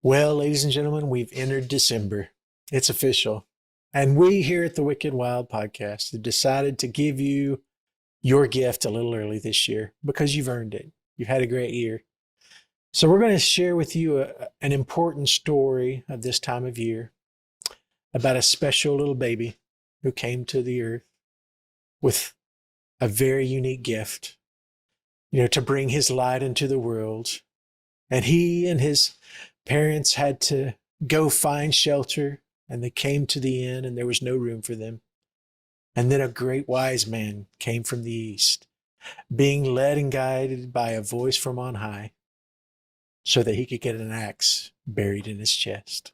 Well, ladies and gentlemen, we've entered December. It's official. And we here at the Wicked Wild podcast have decided to give you your gift a little early this year because you've earned it. You've had a great year. So we're going to share with you an important story of this time of year about a special little baby who came to the earth with a very unique gift, to bring his light into the world. And he and his parents had to go find shelter, and they came to the inn and there was no room for them. And then a great wise man came from the east, being led and guided by a voice from on high, so that he could get an axe buried in his chest.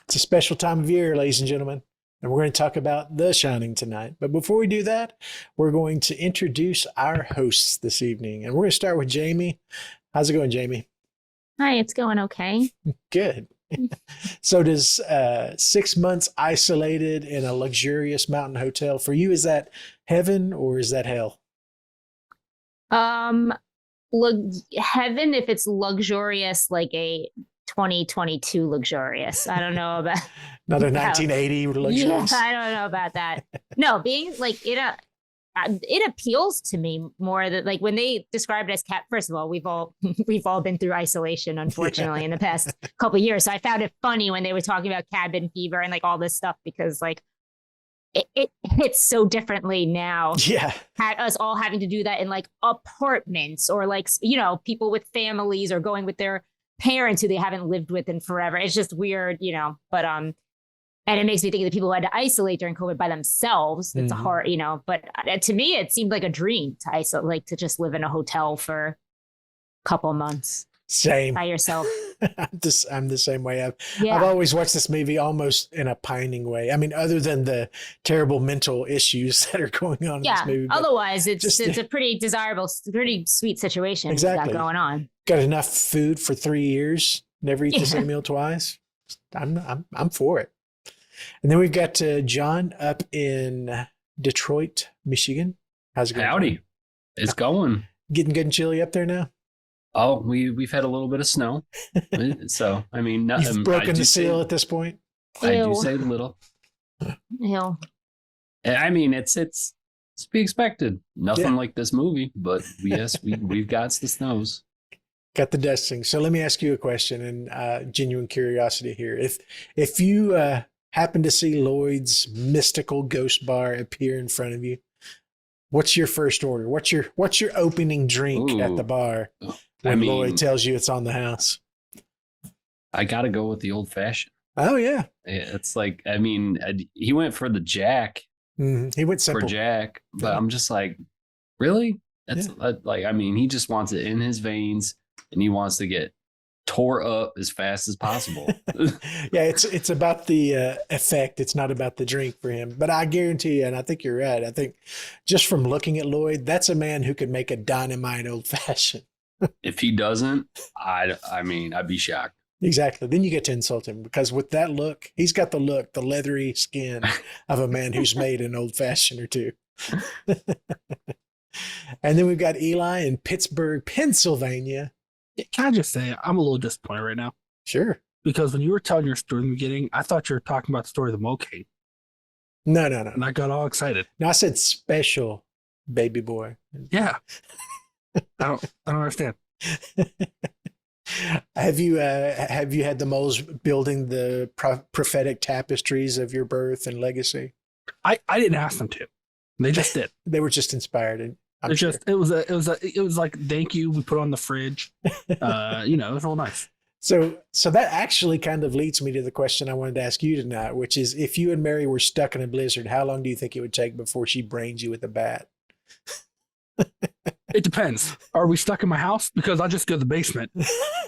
It's a special time of year, ladies and gentlemen, and we're going to talk about The Shining tonight. But before we do that, we're going to introduce our hosts this evening, and we're going to start with Jaime. How's it going, Jaime? Hi, it's going okay. Good. So does 6 months isolated in a luxurious mountain hotel for you, is that heaven or is that hell? Look, heaven if it's luxurious, like a 2022 luxurious. I don't know about Not a 1980 luxurious. Yeah, I don't know about that. No, being like it appeals to me more that like when they describe it as cat. First of all, we've all been through isolation, unfortunately, in the past couple of years. So I found it funny when they were talking about cabin fever and like all this stuff because like it hits so differently now. Yeah, us all having to do that in like apartments or like people with families or going with their parents who they haven't lived with in forever. It's just weird, But and it makes me think of the people who had to isolate during COVID by themselves. It's a hard, but to me, it seemed like a dream to isolate, like to just live in a hotel for a couple months. Same. By yourself. I'm the same way. I've always watched this movie almost in a pining way. I mean, other than the terrible mental issues that are going on in this movie. Otherwise, it's a pretty desirable, pretty sweet situation exactly. got going on. Got enough food for 3 years. Never eat the same meal twice. I'm for it. And then we've got John up in Detroit, Michigan. How's it going? Howdy. It's going. Getting good and chilly up there now? Oh, we've had a little bit of snow. So, I mean, you've broken the seal at this point? I do say little. Ew. I mean, it's to be expected. Nothing like this movie, but yes, we've got the snows. Got the dusting. So let me ask you a question and genuine curiosity here. If you happen to see Lloyd's mystical ghost bar appear in front of you, what's your first order? What's your opening drink at the bar when Lloyd tells you it's on the house? I got to go with the old fashioned. Oh yeah. It's like, I mean, he went for the Jack. Mm-hmm. He went simple. For Jack, but I'm just like, really? That's like, I mean, he just wants it in his veins and he wants to get tore up as fast as possible. Yeah, it's about the effect. It's not about the drink for him. But I guarantee you, and I think you're right, I think just from looking at Lloyd, that's a man who could make a dynamite old fashioned. If he doesn't, I mean, I'd be shocked. Exactly. Then you get to insult him because with that look, he's got the leathery skin of a man who's made an old fashioned or two. And then we've got Eli in Pittsburgh, Pennsylvania. Can I just say, I'm a little disappointed right now. Sure. Because when you were telling your story in the beginning, I thought you were talking about the story of the Mocane. No. And I got all excited. No, I said special baby boy. Yeah. I don't understand. Have you had the moles building the prophetic tapestries of your birth and legacy? I didn't ask them to. They just did. They were just inspired. And it was like, thank you. We put on the fridge. It was real nice. So that actually kind of leads me to the question I wanted to ask you tonight, which is if you and Mary were stuck in a blizzard, how long do you think it would take before she brains you with a bat? It depends. Are we stuck in my house? Because I'll just go to the basement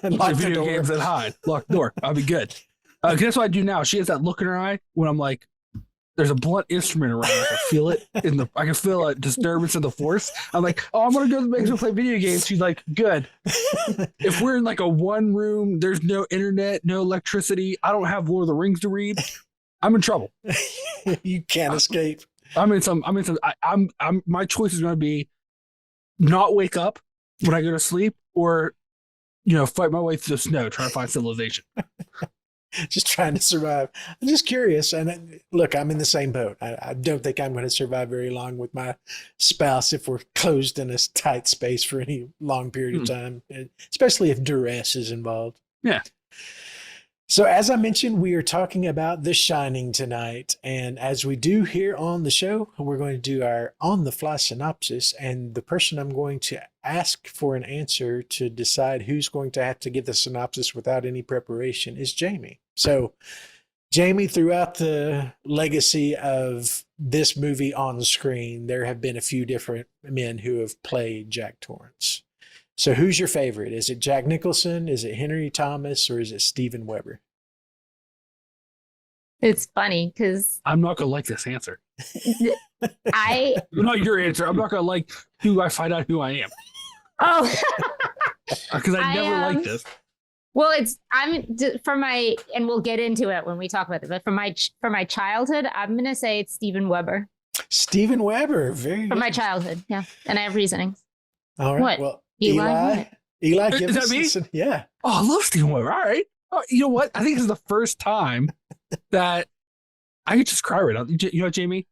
and play video games and hide. Lock the door. I'll be good. That's what I do now. She has that look in her eye when I'm like, there's a blunt instrument around. I can feel it I can feel a disturbance in the force. I'm like, oh, I'm gonna go to the basement play video games. She's like, good. If we're in like a one room, there's no internet, no electricity. I don't have Lord of the Rings to read. I'm in trouble. You can't escape. My choice is going to be not wake up when I go to sleep or fight my way through the snow, trying to find civilization. Just trying to survive. I'm just curious. And look, I'm in the same boat. I don't think I'm going to survive very long with my spouse if we're closed in a tight space for any long period of time, especially if duress is involved. Yeah. So as I mentioned, we are talking about The Shining tonight. And as we do here on the show, we're going to do our on-the-fly synopsis. And the person I'm going to ask for an answer to decide who's going to have to give the synopsis without any preparation is Jaime. So Jaime, throughout the legacy of this movie on the screen, there have been a few different men who have played Jack Torrance. So who's your favorite? Is it Jack Nicholson? Is it Henry Thomas? Or is it Steven Weber? It's funny because I'm not going to like this answer. not your answer. I'm not going to like who I find out who I am. Oh, because I never liked this. Well, and we'll get into it when we talk about it. But for my childhood, I'm going to say it's Steven Weber. Steven Weber, very from my childhood, yeah, and I have reasonings. All right, what? Well, Eli, give is us that me? Some, yeah. Oh, I love Steven Weber. All right. Oh, you know what? I think this is the first time that I could just cry right now. You know what, Jaime?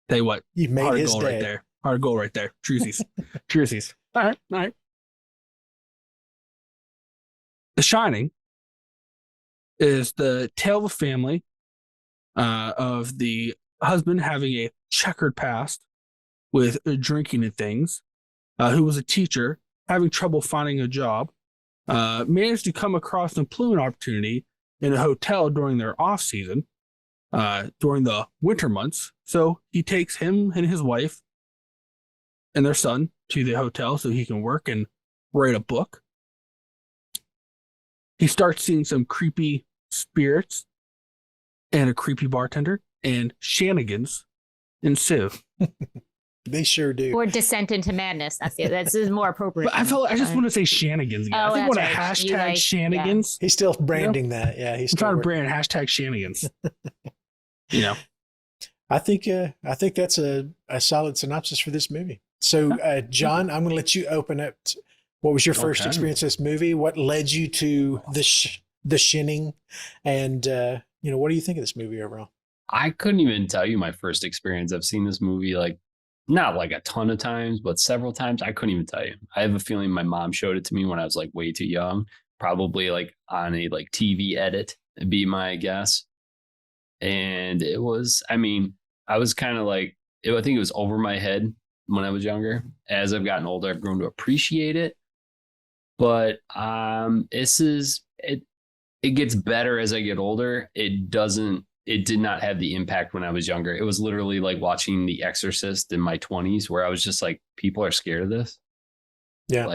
Tell you what. You made Heart his goal day. right there. Heart goal right there. Truesies. Truesies. All right. The Shining is the tale of a family of the husband having a checkered past with drinking and things, who was a teacher, having trouble finding a job, managed to come across an employment opportunity in a hotel during their off season, during the winter months. So he takes him and his wife and their son to the hotel so he can work and write a book. He starts seeing some creepy spirits and a creepy bartender, and shenanigans ensue. They sure do. Or descent into madness. That's more appropriate. But I just want to say shenanigans again. Oh, I think when that's a right. hashtag shenanigans. He's still branding that. Yeah, he's I'm still trying to brand hashtag shenanigans. I think that's a solid synopsis for this movie. So, John, I'm going to let you open up. What was your first experience with this movie? What led you to the Shining? And, what do you think of this movie overall? I couldn't even tell you my first experience. I've seen this movie not like a ton of times, but several times. I couldn't even tell you. I have a feeling my mom showed it to me when I was way too young, probably on a TV edit, would be my guess. And it was, I was kind of I think it was over my head when I was younger. As I've gotten older, I've grown to appreciate it. But it gets better as I get older. It did not have the impact when I was younger. It was literally like watching The Exorcist in my 20s, where I was just like, people are scared of this. Yeah.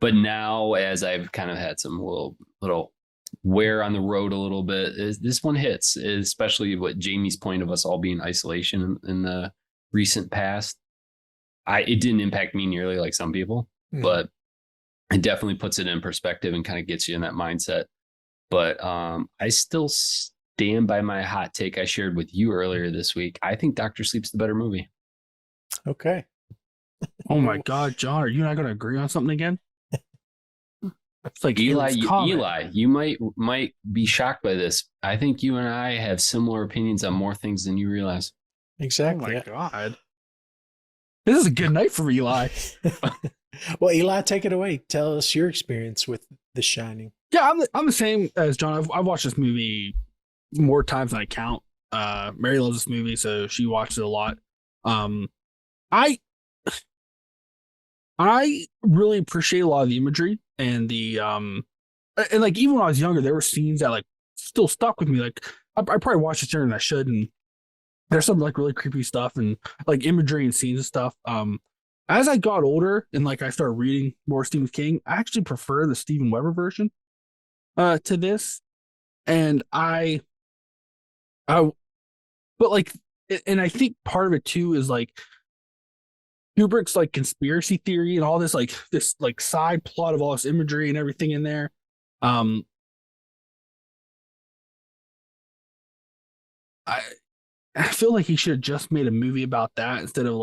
But now, as I've kind of had some little wear on the road a little bit, this one hits, especially what Jamie's point of us all being in isolation in the recent past. It didn't impact me nearly like some people, but it definitely puts it in perspective and kind of gets you in that mindset. But I still stand by my hot take I shared with you earlier this week. I think Dr. Sleep's the better movie. Okay. Oh my God, John, are you not going to agree on something again? It's like Eli, you might be shocked by this. I think you and I have similar opinions on more things than you realize. Exactly. Oh my God. This is a good night for Eli. Well, Eli, take it away. Tell us your experience with The Shining. Yeah, I'm the same as John. I've watched this movie more times than I count. Mary loves this movie, so she watches it a lot. I really appreciate a lot of the imagery and the and even when I was younger, there were scenes that still stuck with me. I probably watched it sooner than I should, and there's some really creepy stuff and imagery and scenes and stuff. As I got older and I started reading more Stephen King, I actually prefer the Steven Weber version to this. And and I think part of it too is Kubrick's conspiracy theory and all this this side plot of all this imagery and everything in there. I feel like he should have just made a movie about that instead of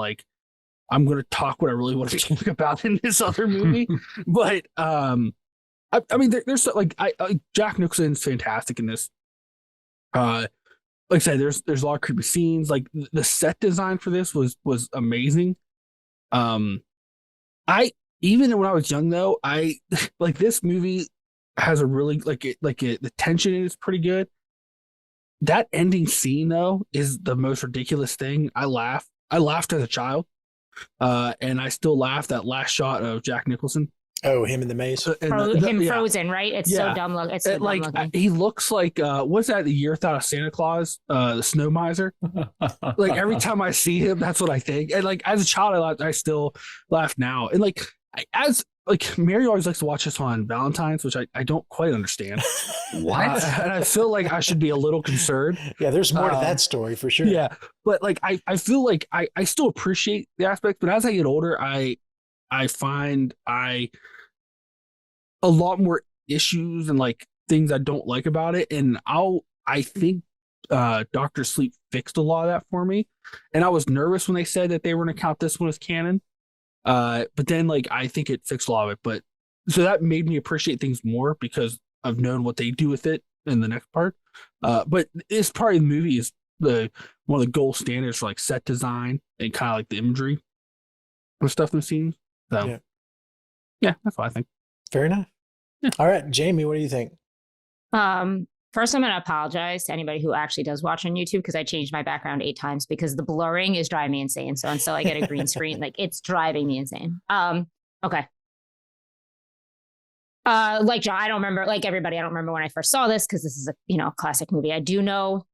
I'm going to talk what I really want to talk about in this other movie. But I mean, there's like Jack Nicholson's fantastic in this. Like I said, there's a lot of creepy scenes. Like the set design for this was amazing. I even when I was young though, I like this movie has a really the tension in it is pretty good. That ending scene though is the most ridiculous thing. I laughed as a child, and I still laugh that last shot of Jack Nicholson. Oh, him in the maze. Him frozen, right? It's so dumb. It's so dumb looking. He looks like what's that? The Year Without Santa Claus, the Snow Miser. Like every time I see him, that's what I think. And like as a child, I still laugh now. And like as Mary always likes to watch this on Valentine's, which I don't quite understand. What? And I feel like I should be a little concerned. Yeah, there's more to that story for sure. Yeah, but like I feel like I still appreciate the aspect, but as I get older, I find a lot more issues and like things I don't like about it. And I think Dr. Sleep fixed a lot of that for me. And I was nervous when they said that they were going to count this one as canon. But then like I think it fixed a lot of it. But so that made me appreciate things more because I've known what they do with it in the next part. But this part of the movie is one of the gold standards for like set design and kind of like the imagery and stuff in the scenes. So yeah, that's what I think. Fair enough. Yeah. All right, Jamie, what do you think? First, I'm going to apologize to anybody who actually does watch on YouTube because I changed my background 8 times because the blurring is driving me insane. So until I get a green screen, like it's driving me insane. Okay. Like John, I don't remember, like everybody, I don't remember when I first saw this because this is a classic movie. I do know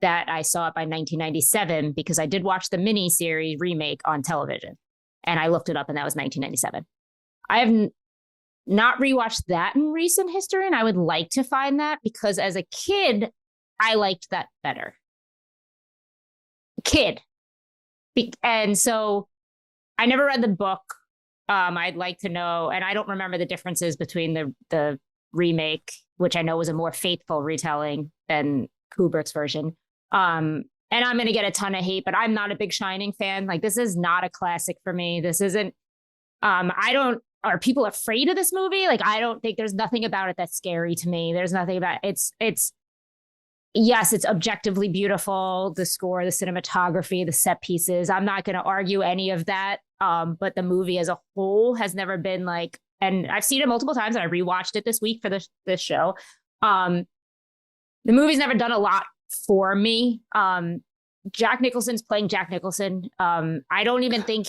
that I saw it by 1997 because I did watch the mini-series remake on television, and I looked it up, and that was 1997. I have not rewatched that in recent history, and I would like to find that because as a kid, I liked that better. And so I never read the book. I'd like to know, and I don't remember the differences between the remake, which I know was a more faithful retelling than Kubrick's version. And I'm going to get a ton of hate, but I'm not a big Shining fan. Like, this is not a classic for me. This isn't, are people afraid of this movie? Like, I don't think there's nothing about it that's scary to me. There's nothing about it's yes, it's objectively beautiful. The score, the cinematography, the set pieces. I'm not going to argue any of that. But the movie as a whole has never been like, and I've seen it multiple times and I rewatched it this week for this show. The movie's never done a lot for me. Jack Nicholson's playing Jack Nicholson. I don't even think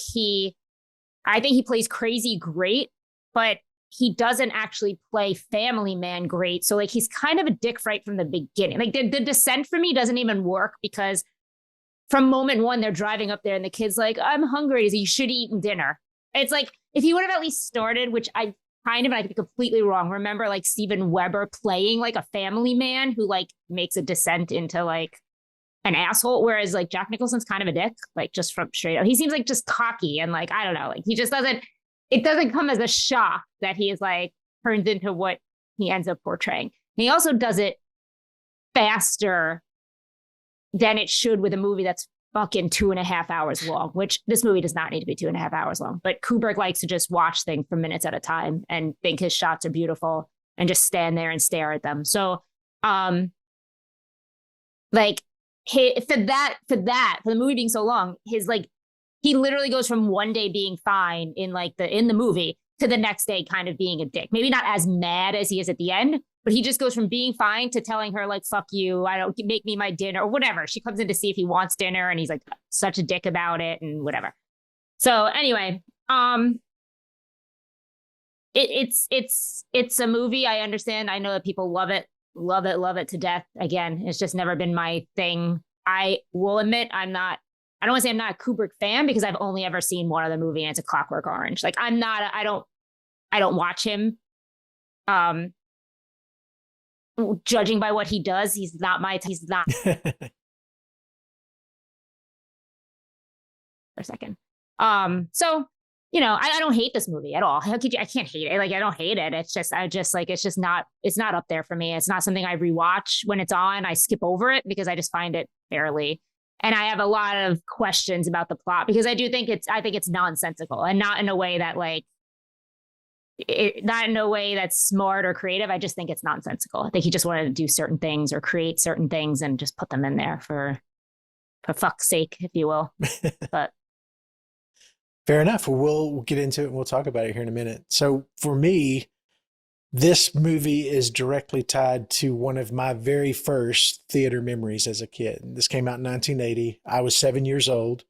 I think he plays crazy great, but he doesn't actually play family man great. So like, he's kind of a dick right from the beginning. Like the descent for me doesn't even work because from moment one, they're driving up there and the kid's like, I'm hungry. You should have eaten dinner. It's like, if he would have at least started, which I could be completely wrong. Remember like Steven Weber playing like a family man who like makes a descent into like an asshole. Whereas like Jack Nicholson's kind of a dick, like just from straight up. He seems like just cocky and like, I don't know, like he just it doesn't come as a shock that he is like turns into what he ends up portraying. And he also does it faster than it should with a movie that's fucking 2.5 hours long, which this movie does not need to be 2.5 hours long. But Kubrick likes to just watch things for minutes at a time and think his shots are beautiful and just stand there and stare at them. So, like for the movie being so long, he literally goes from one day being fine in the movie to the next day kind of being a dick. Maybe not as mad as he is at the end, but he just goes from being fine to telling her like, fuck you, I don't make me my dinner or whatever. She comes in to see if he wants dinner and he's like such a dick about it and whatever. So anyway, it's a movie. I understand. I know that people love it to death. Again, it's just never been my thing. I will admit I don't want to say I'm not a Kubrick fan because I've only ever seen one other movie and it's A Clockwork Orange. Like I don't watch him. Judging by what he does, he's not for a second. So, I don't hate this movie at all. How could you? I can't hate it. Like, I don't hate it. It's not up there for me. It's not something I rewatch when it's on. I skip over it because I just find it barely. And I have a lot of questions about the plot because I think it's nonsensical and not in a way that like, not in a way that's smart or creative. I just think it's nonsensical. I think he just wanted to do certain things or create certain things and just put them in there for fuck's sake, if you will. But fair enough. We'll get into it and we'll talk about it here in a minute. So for me, this movie is directly tied to one of my very first theater memories as a kid. This came out in 1980. I was 7 years old.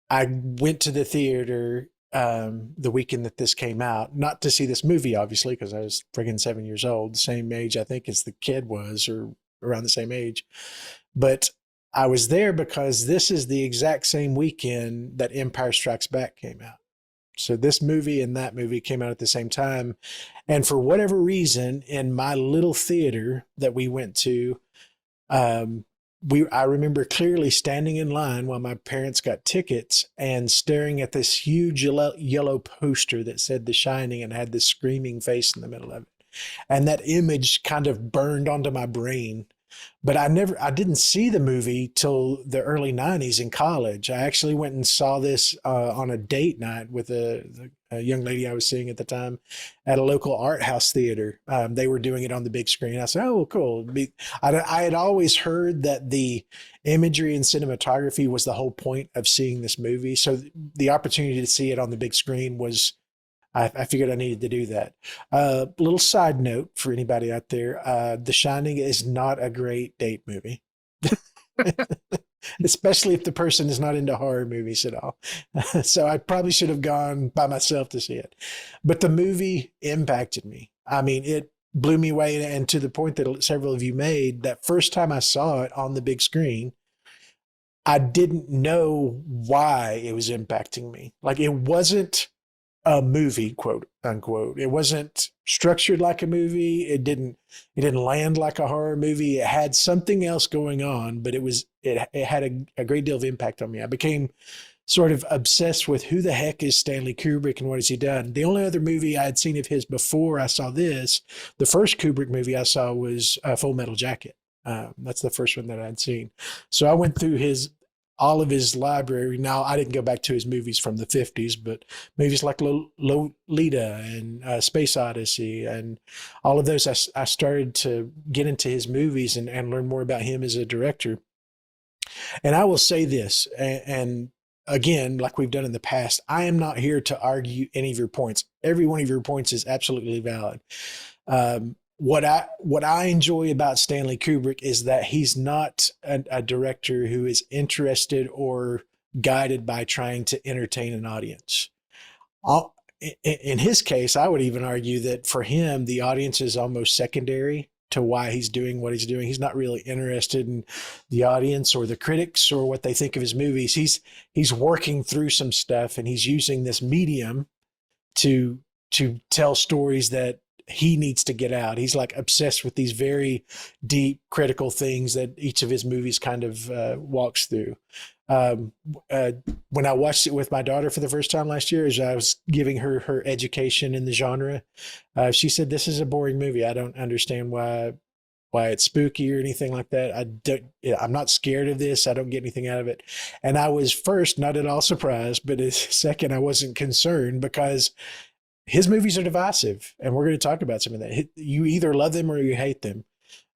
I went to the theater the weekend that this came out, not to see this movie, obviously, because I was friggin' 7 years old, the same age, I think, as the kid was, or around the same age. But I was there because this is the exact same weekend that Empire Strikes Back came out. So this movie and that movie came out at the same time. And for whatever reason, in my little theater that we went to, I remember clearly standing in line while my parents got tickets and staring at this huge yellow poster that said The Shining and had this screaming face in the middle of it. And that image kind of burned onto my brain. But I didn't see the movie till the early 90s in college. I actually went and saw this on a date night with a young lady I was seeing at the time at a local art house theater. They were doing it on the big screen. I said, oh, cool. I had always heard that the imagery and cinematography was the whole point of seeing this movie. So the opportunity to see it on the big screen was, I figured I needed to do that. Little side note for anybody out there, The Shining is not a great date movie. Especially if the person is not into horror movies at all. So I probably should have gone by myself to see it. But the movie impacted me. I mean, it blew me away, and to the point that several of you made, that first time I saw it on the big screen, I didn't know why it was impacting me. Like, it wasn't a movie, quote unquote. It wasn't structured like a movie. It didn't land like a horror movie. It had something else going on, but it had a great deal of impact on me. I became sort of obsessed with who the heck is Stanley Kubrick and what has he done. The only other movie I had seen of his before I saw this, the first Kubrick movie I saw was Full Metal Jacket. That's the first one that I'd seen. So I went through all of his library. Now, I didn't go back to his movies from the 50s, but movies like Lolita and Space Odyssey and all of those, I started to get into his movies and learn more about him as a director. And I will say this, and again, like we've done in the past, I am not here to argue any of your points. Every one of your points is absolutely valid. What I enjoy about Stanley Kubrick is that he's not a director who is interested or guided by trying to entertain an audience. In his case, I would even argue that for him, the audience is almost secondary to why he's doing what he's doing. He's not really interested in the audience or the critics or what they think of his movies. He's working through some stuff, and he's using this medium to tell stories that he needs to get out. He's like obsessed with these very deep critical things that each of his movies kind of walks through. When I watched it with my daughter for the first time last year, as I was giving her education in the genre, she said, "This is a boring movie. I don't understand why it's spooky or anything like that. I'm not scared of this. I don't get anything out of it." And I was first not at all surprised, but second, I wasn't concerned, because his movies are divisive, and we're going to talk about some of that. You either love them or you hate them.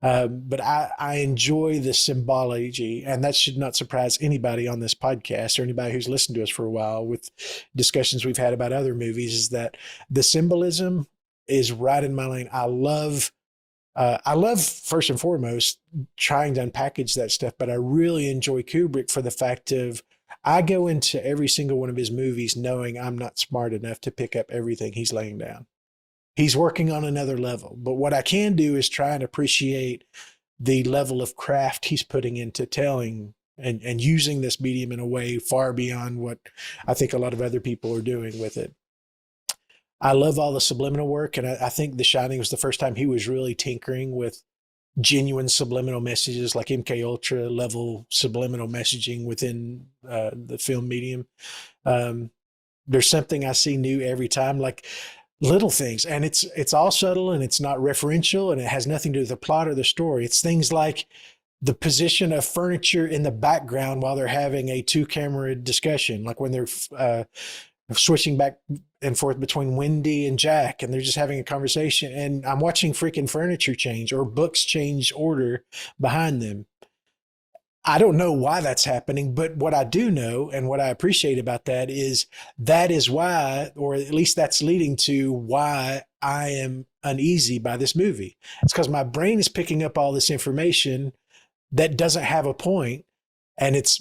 But I enjoy the symbology, and that should not surprise anybody on this podcast or anybody who's listened to us for a while with discussions we've had about other movies, is that the symbolism is right in my lane. I love first and foremost trying to unpackage that stuff, but I really enjoy Kubrick for the fact of, I go into every single one of his movies knowing I'm not smart enough to pick up everything he's laying down. He's working on another level, but what I can do is try and appreciate the level of craft he's putting into telling and using this medium in a way far beyond what I think a lot of other people are doing with it. I love all the subliminal work, and I think The Shining was the first time he was really tinkering with genuine subliminal messages, like MK Ultra level subliminal messaging within the film medium. There's something I see new every time, like little things, and it's all subtle, and it's not referential, and it has nothing to do with the plot or the story. It's things like the position of furniture in the background while they're having a 2-camera discussion, like when they're switching back and forth between Wendy and Jack, and they're just having a conversation, and I'm watching freaking furniture change or books change order behind them. I don't know why that's happening, but what I do know and what I appreciate about that is why, or at least that's leading to why I am uneasy by this movie. It's because my brain is picking up all this information that doesn't have a point, and it's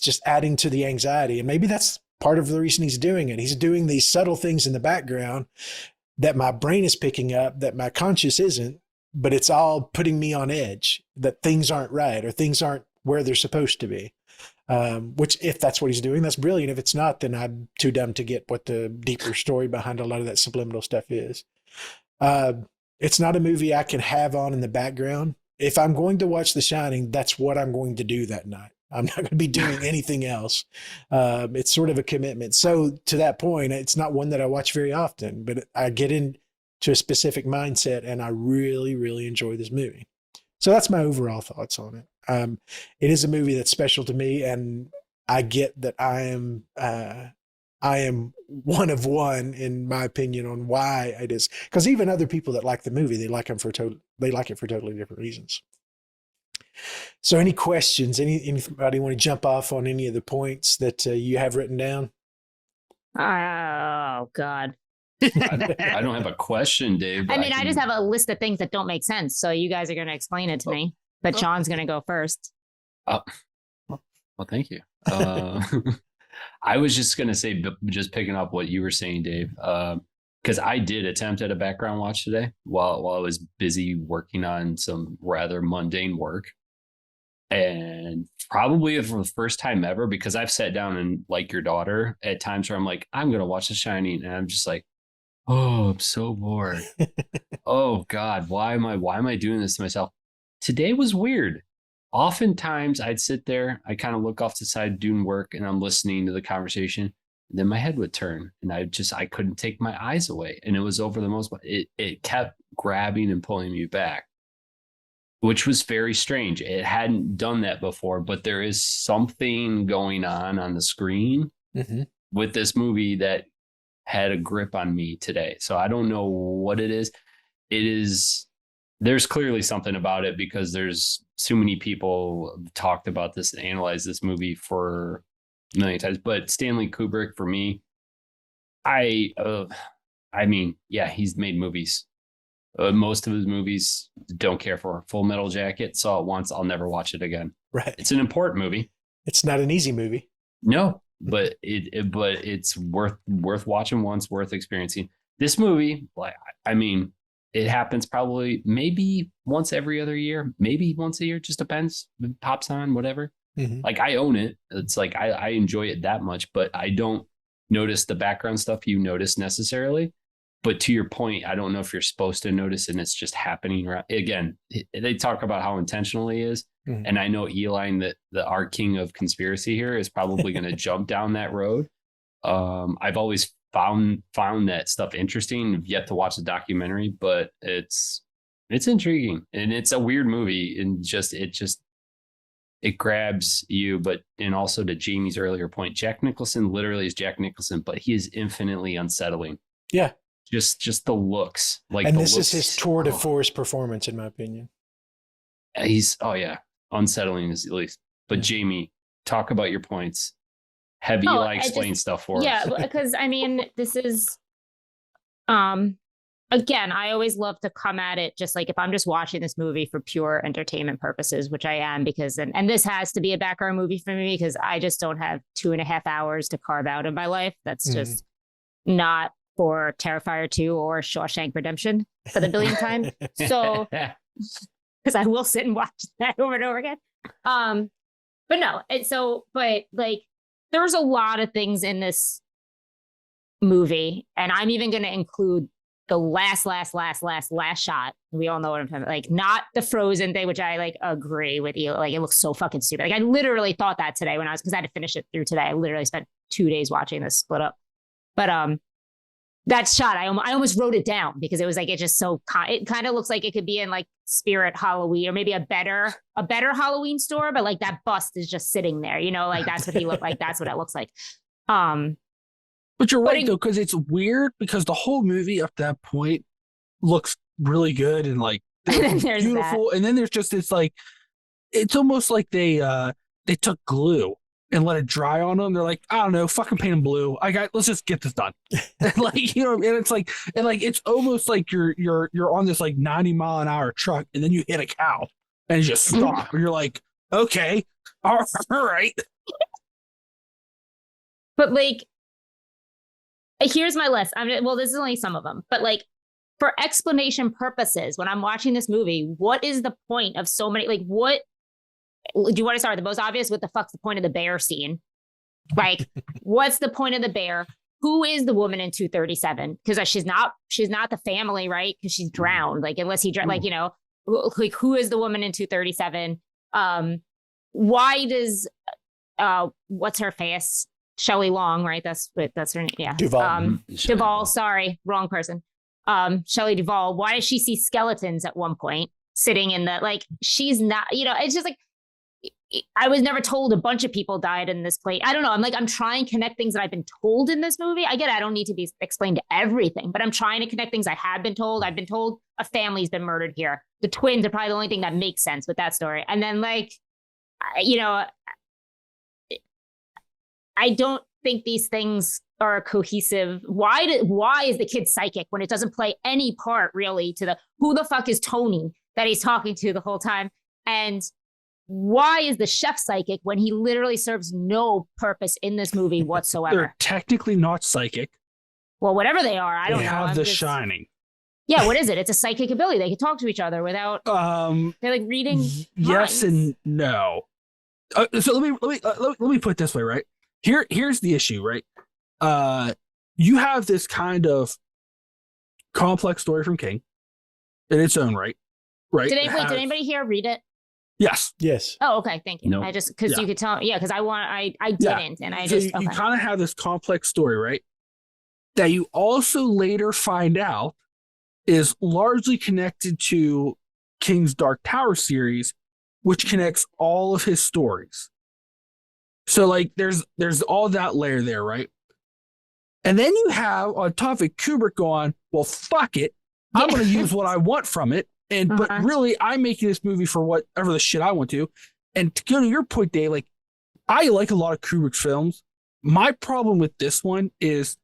just adding to the anxiety. And maybe that's part of the reason he's doing it. He's doing these subtle things in the background that my brain is picking up that my conscious isn't, but it's all putting me on edge, that things aren't right or things aren't where they're supposed to be. Which, if that's what he's doing, that's brilliant. If it's not, then I'm too dumb to get what the deeper story behind a lot of that subliminal stuff is. It's not a movie I can have on in the background. If I'm going to watch The Shining, that's what I'm going to do that night. I'm not going to be doing anything else. It's sort of a commitment. So to that point, it's not one that I watch very often, but I get into a specific mindset, and I really, really enjoy this movie. So that's my overall thoughts on it. It is a movie that's special to me, and I get that I am one of one in my opinion on why it is. Because even other people that like the movie, they like it for totally different reasons. So any questions? Anybody want to jump off on any of the points that you have written down? Oh God. I don't have a question, Dave. I mean, I just have a list of things that don't make sense. So you guys are going to explain it to me, but Sean's going to go first. Well, thank you. I was just going to say, just picking up what you were saying, Dave, because I did attempt at a background watch today while I was busy working on some rather mundane work. And probably for the first time ever, because I've sat down and, like your daughter, at times where I'm like, I'm going to watch The Shining. And I'm just like, oh, I'm so bored. Oh God, why am I doing this to myself? Today was weird. Oftentimes I'd sit there, I kind of look off to the side doing work, and I'm listening to the conversation. And then my head would turn, and I couldn't take my eyes away. And it was over the most, it kept grabbing and pulling me back, which was very strange. It hadn't done that before, but there is something going on the screen with this movie that had a grip on me today. So I don't know what it is. There's clearly something about it, because there's too many people talked about this and analyzed this movie for a million times. But Stanley Kubrick, for me, I mean, yeah, he's made movies. Most of his movies don't care for. Full Metal Jacket, saw it once, I'll never watch it again. Right. It's an important movie. It's not an easy movie. No, but it's worth watching once, worth experiencing. This movie, like, I mean, it happens probably maybe once every other year, maybe once a year, just depends. It pops on, whatever. Like, I own it. It's like I enjoy it that much, but I don't notice the background stuff you notice necessarily. But to your point, I don't know if you're supposed to notice, and it's just happening. Again, they talk about how intentional he is. And I know Eli, our king of conspiracy here, is probably going to jump down that road. I've always found that stuff interesting. I've yet to watch the documentary, but it's intriguing, and it's a weird movie, and it grabs you. And also, to Jamie's earlier point, Jack Nicholson literally is Jack Nicholson, but he is infinitely unsettling. Yeah. Just the looks, and this is his tour de force performance, in my opinion. He's unsettling at least. But Jamie, talk about your points. Have Eli explain stuff for us? Yeah, because I mean, this is again, I always love to come at it just like, if I'm just watching this movie for pure entertainment purposes, which I am, because and this has to be a background movie for me, because I just don't have 2.5 hours to carve out in my life. That's just not for Terrifier 2 or Shawshank Redemption for the billionth time. So, because I will sit and watch that over and over again. But no, but like, there's a lot of things in this movie, and I'm even going to include the last shot. We all know what I'm talking about. Like, not the Frozen thing, which I like agree with you. Like, it looks so fucking stupid. Like, I literally thought that today because I had to finish it through today. I literally spent 2 days watching this split up. But that shot, I almost wrote it down, because it was like, it just it kind of looks like it could be in like Spirit Halloween, or maybe a better Halloween store, but like that bust is just sitting there, like that's what he looked like. That's what it looks like. But But you're right, though, because it's weird because the whole movie up to that point looks really good and like And then there's beautiful. And then there's just this like, it's almost like they took glue and let it dry on them. They're like, I don't know, fucking paint them blue. Let's just get this done. And like, you know, and it's like, it's almost like you're on this like 90-mile-an-hour truck and then you hit a cow and you just stop. And you're like, okay, all right. But like, here's my list. Well, this is only some of them, but like for explanation purposes, when I'm watching this movie, what is the point of so many, like what, do you want to start with the most obvious? What the fuck's the point of the bear scene? Like, what's the point of the bear? Who is the woman in 237? Because she's not the family, right? Because she's drowned. Like, unless he, like, you know, like who is the woman in 237? Why does, what's her face? Shelley Long, right? That's her name. Yeah. Duvall. Duvall. Sorry, wrong person. Shelley Duvall. Why does she see skeletons at one point sitting in the, like, she's not, you know, it's just like, I was never told a bunch of people died in this place. I don't know. I'm trying to connect things that I've been told in this movie. I get it. I don't need to be explained to everything, but I'm trying to connect things I have been told. I've been told a family's been murdered here. The twins are probably the only thing that makes sense with that story. And then, like, you know, I don't think these things are cohesive. Why is the kid psychic when it doesn't play any part really to the who the fuck is Tony that he's talking to the whole time? And why is the chef psychic when he literally serves no purpose in this movie whatsoever? They're technically not psychic. Well, whatever they are, I don't know. They have the Shining. Yeah, what is it? It's a psychic ability. They can talk to each other without. They're like reading. Yes minds. and no. So let me put it this way, right? Here's the issue, right? You have this kind of complex story from King in its own right? Did anybody here read it? Yes. Yes. Oh, okay. Thank you. Nope. I just because you could tell. Yeah, because I didn't, and I so just you kind of have this complex story, right? That you also later find out is largely connected to King's Dark Tower series, which connects all of his stories. So like there's all that layer there, right? And then you have on top of it Kubrick going, well, fuck it. I'm going to use what I want from it. And but really, I'm making this movie for whatever the shit I want to. And to go to your point, Dave, like I like a lot of Kubrick's films. My problem with this one is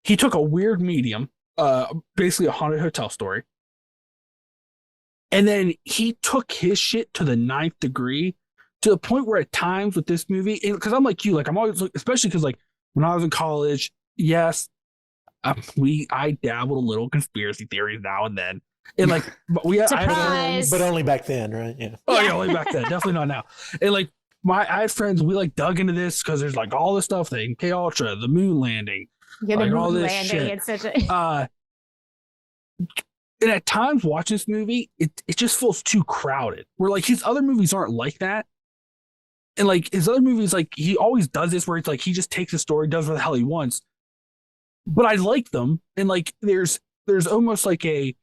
he took a weird medium, basically a haunted hotel story, and then he took his shit to the 9th degree, to the point where at times with this movie, because I'm like you, like I'm always, especially because like when I was in college, yes, I dabbled a little conspiracy theories now and then. And like, Surprise! But only back then, right? Yeah. Oh yeah, only back then. Definitely not now. And like, I had friends. We like dug into this because there's like all this stuff. The MK Ultra, the moon landing, Yeah, like the all moon this landing. shit. It's such a. And at times watching this movie, it just feels too crowded. Where like his other movies aren't like that. And like his other movies, like he always does this where it's like he just takes a story, does what the hell he wants. But I like them, and like there's almost like a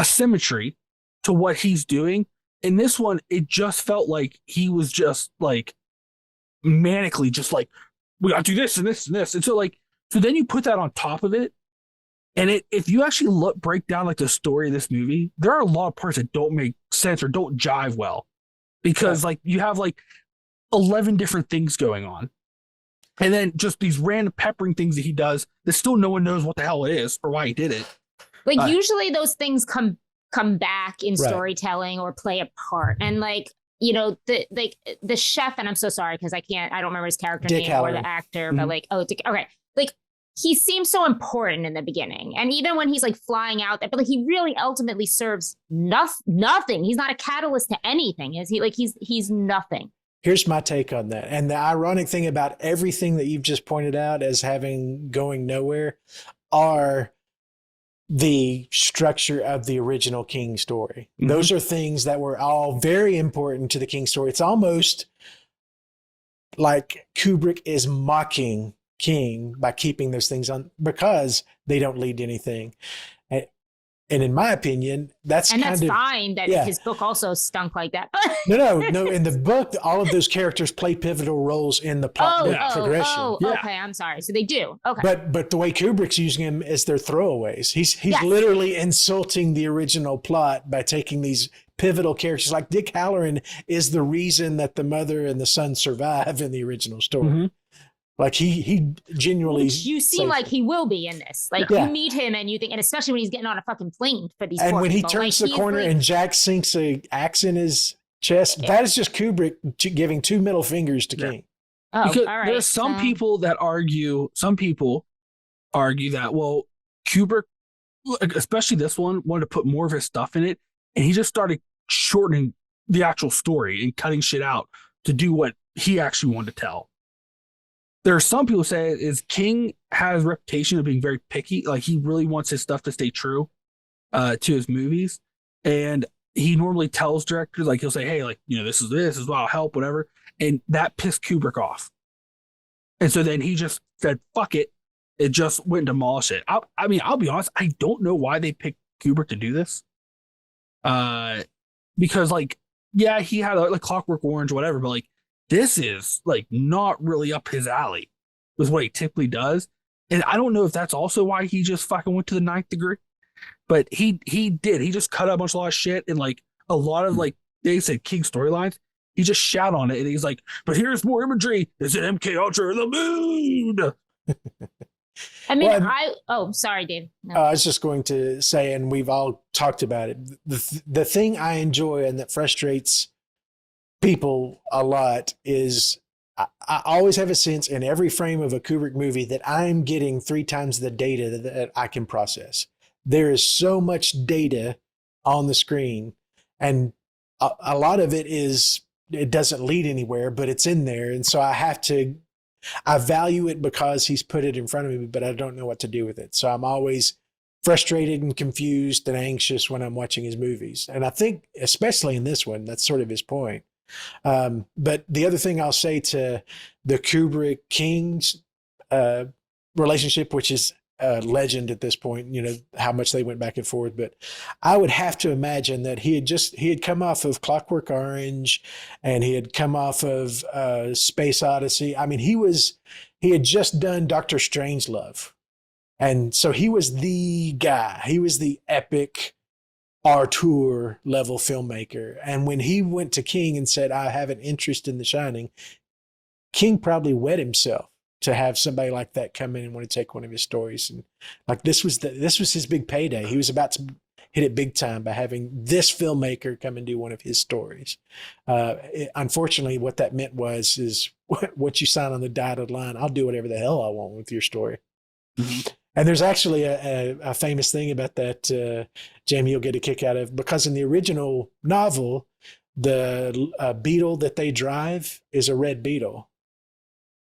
symmetry to what he's doing. In this one, it just felt like he was just like manically just like, we gotta do this and this and this. And so then you put that on top of it. And if you actually break down like the story of this movie, there are a lot of parts that don't make sense or don't jive well. Because like you have like 11 different things going on. And then just these random peppering things that he does that still no one knows what the hell it is or why he did it. Like usually those things come back in storytelling or play a part. And like, you know, the chef, and I'm so sorry because I don't remember his character name or the actor, but like, okay. Like he seems so important in the beginning. And even when he's like flying out there, but like he really ultimately serves nothing. He's not a catalyst to anything. Is he? Like he's nothing. Here's my take on that. And the ironic thing about everything that you've just pointed out as going nowhere are the structure of the original King story. Mm-hmm. Those are things that were all very important to the King story. It's almost like Kubrick is mocking King by keeping those things on because they don't lead to anything. And in my opinion, that's fine that his book also stunk like that. No. In the book, all of those characters play pivotal roles in the plot progression. Okay. I'm sorry. So they do. Okay. But the way Kubrick's using them is their throwaways. He's literally insulting the original plot by taking these pivotal characters. Like Dick Halloran is the reason that the mother and the son survive in the original story. Mm-hmm. Like he genuinely. You seem like he will be in this. Like you meet him and you think, and especially when he's getting on a fucking plane for these. And when he turns the corner and Jack sinks an axe in his chest, that is just Kubrick giving 2 middle fingers to King. Oh, because all right. There's some people that argue. Some people argue that Kubrick, especially this one, wanted to put more of his stuff in it, and he just started shortening the actual story and cutting shit out to do what he actually wanted to tell. There are some people say is King has a reputation of being very picky. Like he really wants his stuff to stay true to his movies. And he normally tells directors, like he'll say, hey, like, this is what I'll help, whatever. And that pissed Kubrick off. And so then he just said, fuck it. It just went and demolished it. I'll be honest. I don't know why they picked Kubrick to do this. Because he had like Clockwork Orange or whatever, but like, this is like not really up his alley with what he typically does. And I don't know if that's also why he just fucking went to the 9th degree, but he did. He just cut out a lot of shit and like a lot of like they said King storylines. He just shout on it and he's like, but here's more imagery. Is it MK Ultra or the moon? I mean, sorry, Dave. No. I was just going to say, and we've all talked about it. The thing I enjoy and that frustrates people a lot is I always have a sense in every frame of a Kubrick movie that I'm getting 3 times the data that I can process. There is so much data on the screen, and a lot of it doesn't lead anywhere, but it's in there. And so I value it because he's put it in front of me, but I don't know what to do with it. So I'm always frustrated and confused and anxious when I'm watching his movies. And I think, especially in this one, that's sort of his point. But the other thing I'll say to the Kubrick King's relationship, which is a legend at this point, how much they went back and forth, but I would have to imagine that he had come off of Clockwork Orange and he had come off of Space Odyssey. I mean, he had just done Dr. Strangelove. And so he was the guy. He was the epic auteur level filmmaker. And when he went to King and said, I have an interest in The Shining, King probably wet himself to have somebody like that come in and want to take one of his stories. And like, this was his big payday. He was about to hit it big time by having this filmmaker come and do one of his stories. Unfortunately, what that meant is what you sign on the dotted line, I'll do whatever the hell I want with your story. Mm-hmm. And there's actually a famous thing about that, Jamie, you'll get a kick out of, because in the original novel, the beetle that they drive is a red beetle.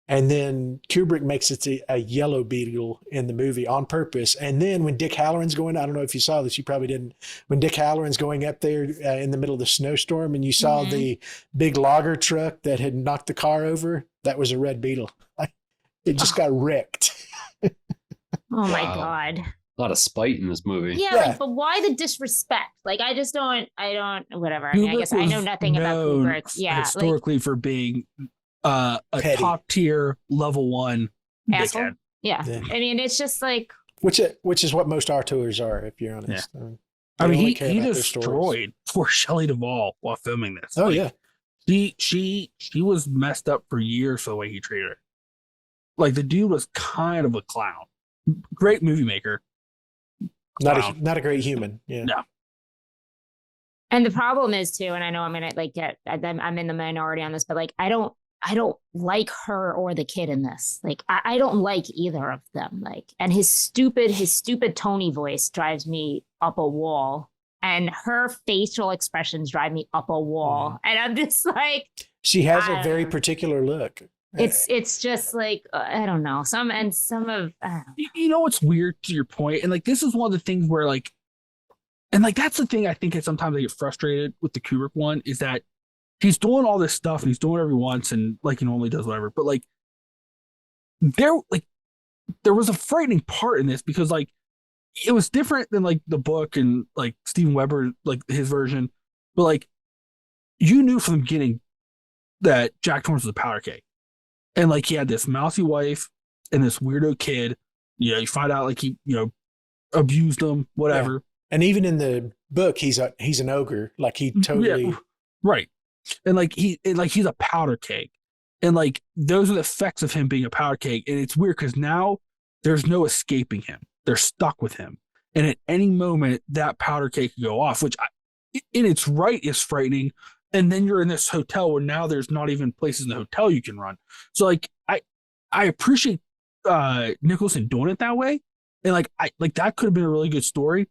And then Kubrick makes it a yellow beetle in the movie on purpose. And then when Dick Halloran's going, I don't know if you saw this, you probably didn't. When Dick Halloran's going up there in the middle of the snowstorm and you saw the big logger truck that had knocked the car over, that was a red beetle. It just got wrecked. Oh my God. A lot of spite in this movie. Yeah. But why the disrespect? Like, I don't, whatever. I mean, I guess I know nothing about Kubrick. Yeah. Historically for being a petty, top tier level 1 asshole. Yeah. I mean, it's just like. Which is what most auteurs are, if you're honest. Yeah. I mean, he destroyed poor Shelley Duvall while filming this. Oh, yeah. She was messed up for years for the way he treated her. Like, the dude was kind of a clown. Great movie maker. Not a great human. Yeah. No. And the problem is too, and I know I'm gonna I'm in the minority on this, but like I don't like her or the kid in this. Like I don't like either of them. Like, and his stupid Tony voice drives me up a wall, and her facial expressions drive me up a wall, and I'm just like. She has a very particular look. It's just like I don't know, some of you know what's weird to your point, and like this is one of the things where like, and like that's the thing I think sometimes I get frustrated with the Kubrick one is that he's doing all this stuff and he's doing whatever he wants and like he normally does whatever, but like there was a frightening part in this because like it was different than like the book and like Steven Weber, like his version, but like you knew from the beginning that Jack Torrance was a powder keg, and like he had this mousy wife and this weirdo kid. You know, you find out like he, you know, abused them, whatever. Yeah. And even in the book, he's an ogre. Like he totally right. And like he's a powder keg. And like those are the effects of him being a powder keg. And it's weird because now there's no escaping him. They're stuck with him. And at any moment that powder keg could go off, which in its right is frightening. And then you're in this hotel where now there's not even places in the hotel you can run. So like I appreciate Nicholson doing it that way. And like that could have been a really good story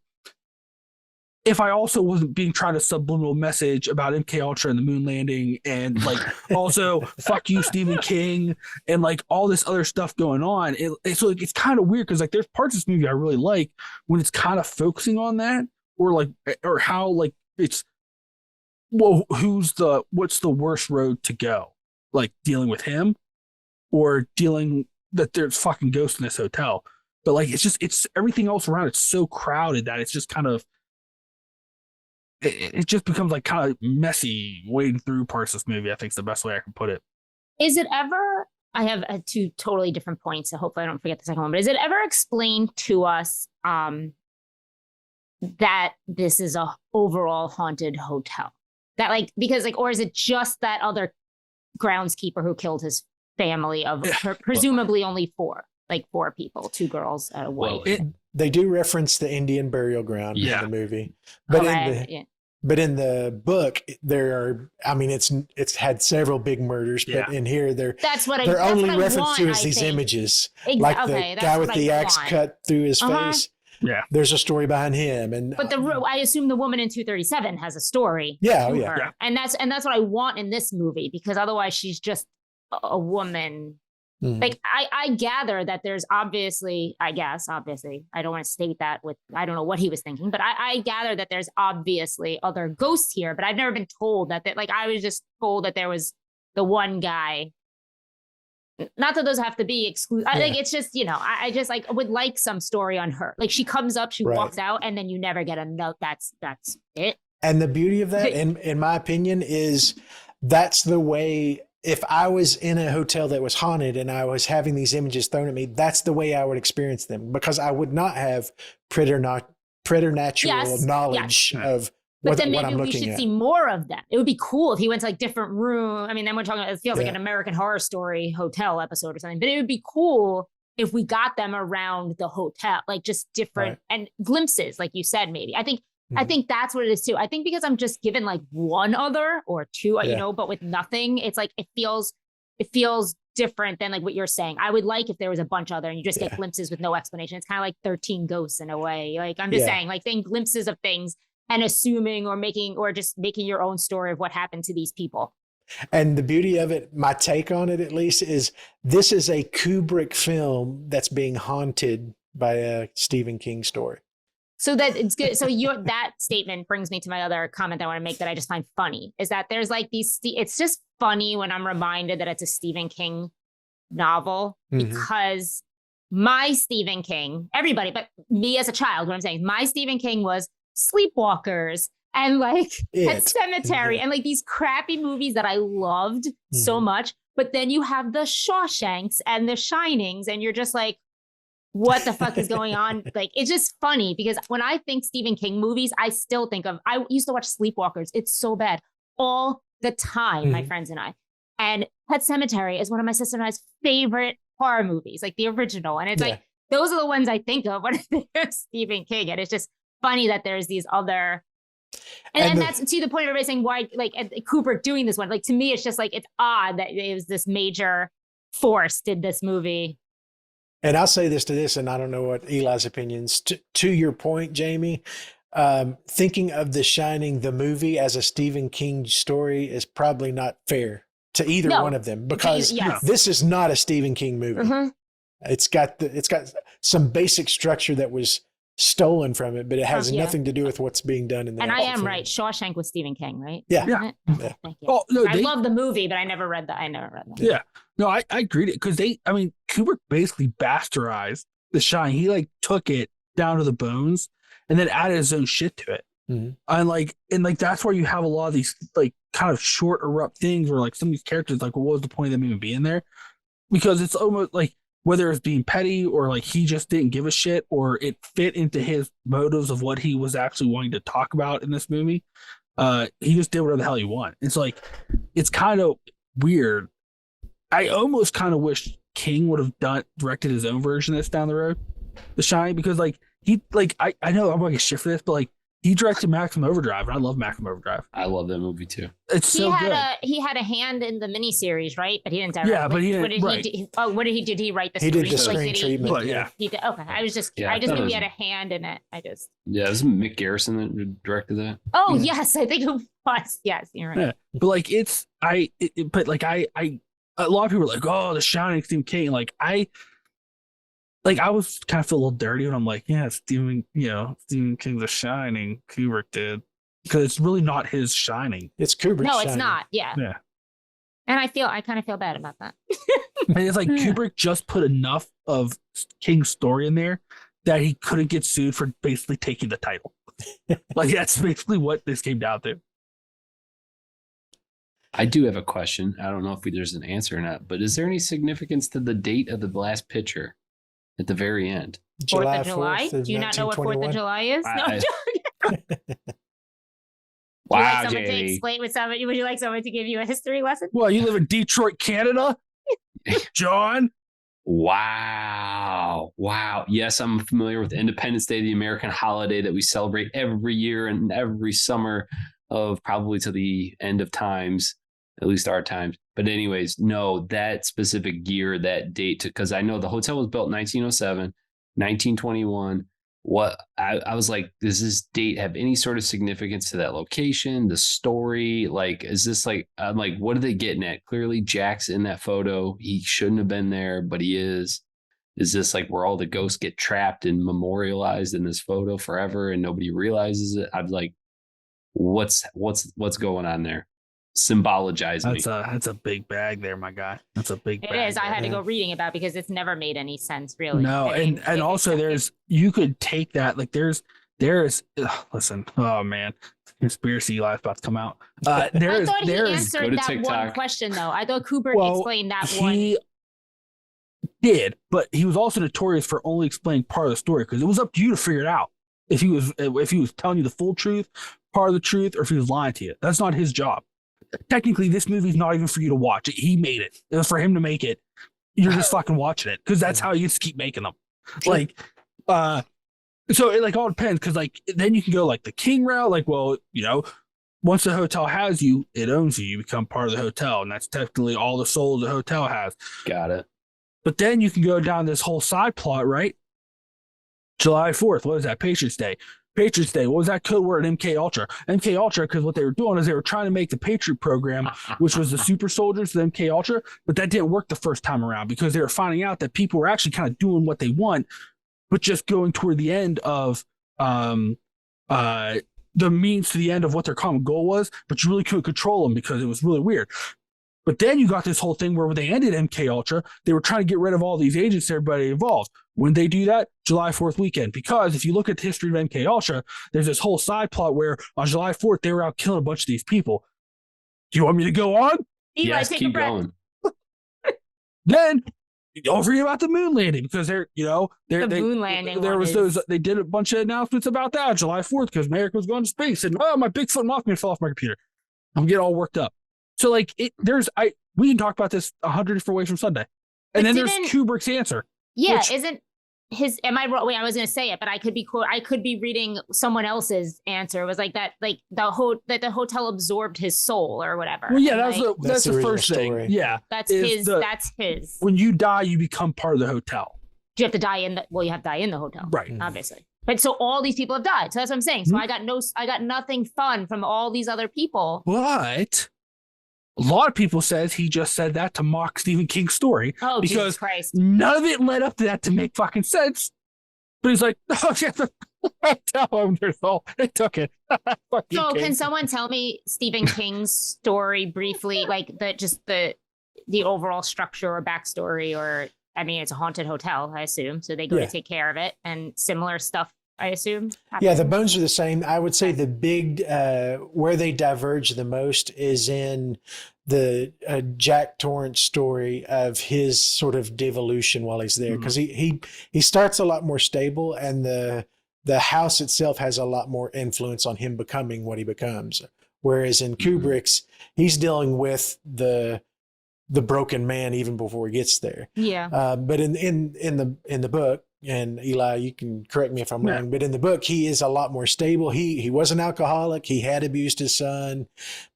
if I also wasn't being trying a subliminal message about MK Ultra and the moon landing, and like also fuck you Stephen King, and like all this other stuff going on. So like, it's kind of weird because like there's parts of this movie I really like when it's kind of focusing on that, or how like it's, well, what's the worst road to go, like dealing with him or dealing that there's fucking ghosts in this hotel. But like it's everything else around it's so crowded that it's just kind of it just becomes like kind of messy wading through parts of this movie. I think is the best way I can put it. Is it ever, I have two totally different points, so hopefully I don't forget the second one, but is it ever explained to us that this is a overall haunted hotel? That like, because like, or is it just that other groundskeeper who killed his family of presumably only four people, 2 girls, a wife. They do reference the Indian burial ground in the movie, but in the book there are, I mean, it's had several big murders, but in here they're only referenced to as these images, like the guy with the axe cut through his face. Yeah, there's a story behind him, but I assume the woman in 237 has a story. Yeah. And that's what I want in this movie, because otherwise she's just a woman. Mm-hmm. Like I gather that there's obviously, I don't want to state that with, I don't know what he was thinking, but I gather that there's obviously other ghosts here, but I've never been told that like, I was just told that there was the one guy. Not that those have to be exclusive. I think it's just, you know, I just like would like some story on her. Like she comes up, she walks out, and then you never get a note. That's it. And the beauty of that, in my opinion, is that's the way. If I was in a hotel that was haunted and I was having these images thrown at me, that's the way I would experience them, because I would not have preternatural knowledge of but then what I'm maybe we looking should at. See more of them. It would be cool if he went to like different room. I mean, then we're talking, it feels like an American Horror Story hotel episode or something, but it would be cool if we got them around the hotel, like just different and glimpses, like you said, maybe. I think that's what it is too. I think because I'm just given like one other or two, you know, but with nothing, it's like, it feels different than like what you're saying. I would like if there was a bunch other and you just get glimpses with no explanation. It's kind of like 13 Ghosts in a way. Like I'm just saying, like saying glimpses of things and assuming or making your own story of what happened to these people. And the beauty of it, my take on it at least, is this is a Kubrick film that's being haunted by a Stephen King story. So that it's good. So that statement brings me to my other comment that I want to make that I just find funny, is that there's like these, it's just funny when I'm reminded that it's a Stephen King novel, because my Stephen King, everybody, but me as a child, what I'm saying, my Stephen King was Sleepwalkers and like Pet Cemetery and like these crappy movies that I loved so much. But then you have the Shawshanks and the Shinings, and you're just like, what the fuck is going on? Like, it's just funny because when I think Stephen King movies, I still think of, I used to watch Sleepwalkers. It's so bad all the time, my friends and I. And Pet Cemetery is one of my sister and I's favorite horror movies, like the original. And it's like, those are the ones I think of when I think of Stephen King. And it's just funny that there's these other, and that's to the point of everybody saying why, like Kubrick doing this one, like to me, it's just like, it's odd that it was this major force did this movie. And I'll say this to this, and I don't know what Eli's opinions. To your point, Jaime, thinking of The Shining, the movie, as a Stephen King story is probably not fair to either one of them, because this is not a Stephen King movie. It's got some basic structure that was stolen from it, but it has nothing to do with what's being done in the. And I am right. Shawshank was Stephen King, right? Yeah. Thank you. Oh, no, I love the movie, but I never read that. Yeah. No, I agreed it because Kubrick basically bastardized The Shining. He like took it down to the bones and then added his own shit to it. Mm-hmm. And that's where you have a lot of these like kind of short erupt things where like some of these characters like, well, what was the point of them even being there? Because it's almost like whether it's being petty or like he just didn't give a shit or it fit into his motives of what he was actually wanting to talk about in this movie. He just did whatever the hell he wanted. It's like, it's kind of weird. I almost kind of wish King would have directed his own version of this down the road, The Shining, because like I know I'm like a shit for this, but like he directed Maximum Overdrive, and I love Maximum Overdrive. I love that movie too. It's so good. He had a hand in the miniseries, right? But he didn't direct. Yeah, but he didn't. What did he do? Did he write the? He did the screen did treatment. But yeah, he did. Okay, I just knew he had a hand in it. Yeah, it was Mick Garrison that directed that. Oh yes, I think it was. Yes, you're right. Yeah. But like a lot of people are like, oh, The Shining, Stephen King. I was kind of feel a little dirty when I'm like, yeah, Stephen King's The Shining, Kubrick did, because it's really not his Shining. It's Kubrick. No, Shining. it's not. Yeah. And I kind of feel bad about that. And it's like Kubrick just put enough of King's story in there that he couldn't get sued for basically taking the title. Like that's basically what this came down to. I do have a question. I don't know if there's an answer or not, but is there any significance to the date of the last picture at the very end? July 4th of Do you not know what 4th of 1921? July is? No. Wow, Would you like someone to Jamie. explain with somebody? Would you like someone to give you a history lesson? Well, you live in Detroit, Canada, John. Wow. Yes, I'm familiar with Independence Day, the American holiday that we celebrate every year and every summer of probably to the end of times, at least our times. But anyways, no, that specific year, that date, because I know the hotel was built in 1907, 1921. What I was like, does this date have any sort of significance to that location, the story? Like, is this like, I'm like, what are they getting at? Clearly, Jack's in that photo. He shouldn't have been there, but he is. Is this like where all the ghosts get trapped and memorialized in this photo forever and nobody realizes it? I'm like, what's going on there? Symbologize me. That's a big bag there, my guy. That's a big bag. It is. I had to yeah. go reading about it because it's never made any sense, really. No, I mean, and also you could take that, like there's listen, oh man, conspiracy lies about to come out. I There's thought he Go answered to that one TikTok. question though. I thought Kubrick explained that one. He did, but he was also notorious for only explaining part of the story because it was up to you to figure it out. If he was telling you the full truth, part of the truth, or if he was lying to you. That's not his job. Technically, this movie's not even for you to watch. He made it. It was for him to make it. You're just fucking watching it because that's how he used to keep making them. Like, so it like all depends because like then you can go like the King route. Like, well, once the hotel has you, it owns you. You become part of the hotel, and that's technically all the soul the hotel has. Got it. But then you can go down this whole side plot, right? July 4th. What is that? Patriots Day. Patriots Day. What was that code word? MK Ultra. MK Ultra, because what they were doing is they were trying to make the Patriot program, which was the super soldiers, the MK Ultra, but that didn't work the first time around because they were finding out that people were actually kind of doing what they want, but just going toward the end of the means to the end of what their common goal was, but you really couldn't control them because it was really weird. But then you got this whole thing where when they ended MK Ultra, they were trying to get rid of all these agents, everybody involved. When they do that, July 4th weekend. Because if you look at the history of MK Ultra, there's this whole side plot where on July 4th, they were out killing a bunch of these people. Do you want me to go on? Eli, Yes, take a keep breath. going. Then don't forget about the moon landing because Moon landing. there one was is- those, they did a bunch of announcements about that July 4th because America was going to space and my Bigfoot Mothman fell off my computer. I'm getting all worked up. So like we can talk about this 100 different ways from Sunday. And But then there's didn't- Kubrick's answer. Yeah, Which- isn't his? Am I wrong? Wait, I was going to say it, but I could be reading someone else's answer. It was like that, like the hotel absorbed his soul or whatever. Well, yeah, And, that's like, that's the the original first thing. story. Yeah. that's is his. That's his. When you die, you become part of the hotel. Do you have to die in the? Well, you have to die in the hotel, Right. obviously. But so all these people have died. So that's what I'm saying. So Mhm. I got nothing fun from all these other people. But a lot of people says he just said that to mock Stephen King's story. Oh, Because Jesus Christ! none of it led up to that to make fucking sense. But he's like, oh, yeah, tell him there's all. They took it. Fucking So King. can someone tell me Stephen King's story briefly, like the overall structure or backstory or I mean, it's a haunted hotel, I assume. So they go to take care of it, and similar stuff, I assume. Yeah, the bones are the same. I would say the big where they diverge the most is in the Jack Torrance story of his sort of devolution while he's there, because he starts a lot more stable, and the house itself has a lot more influence on him becoming what he becomes. Whereas in Kubrick's, he's dealing with the broken man even before he gets there. Yeah. But in the book, and Eli, you can correct me if I'm wrong, but in the book, he is a lot more stable. He was an alcoholic. He had abused his son,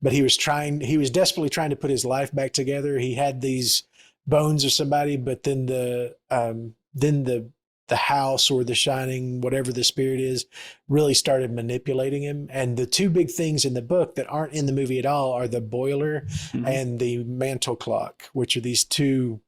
but he was desperately trying to put his life back together. He had these bones of somebody, but then the house or the shining, whatever the spirit is, really started manipulating him. And the two big things in the book that aren't in the movie at all are the boiler and the mantle clock, which are these two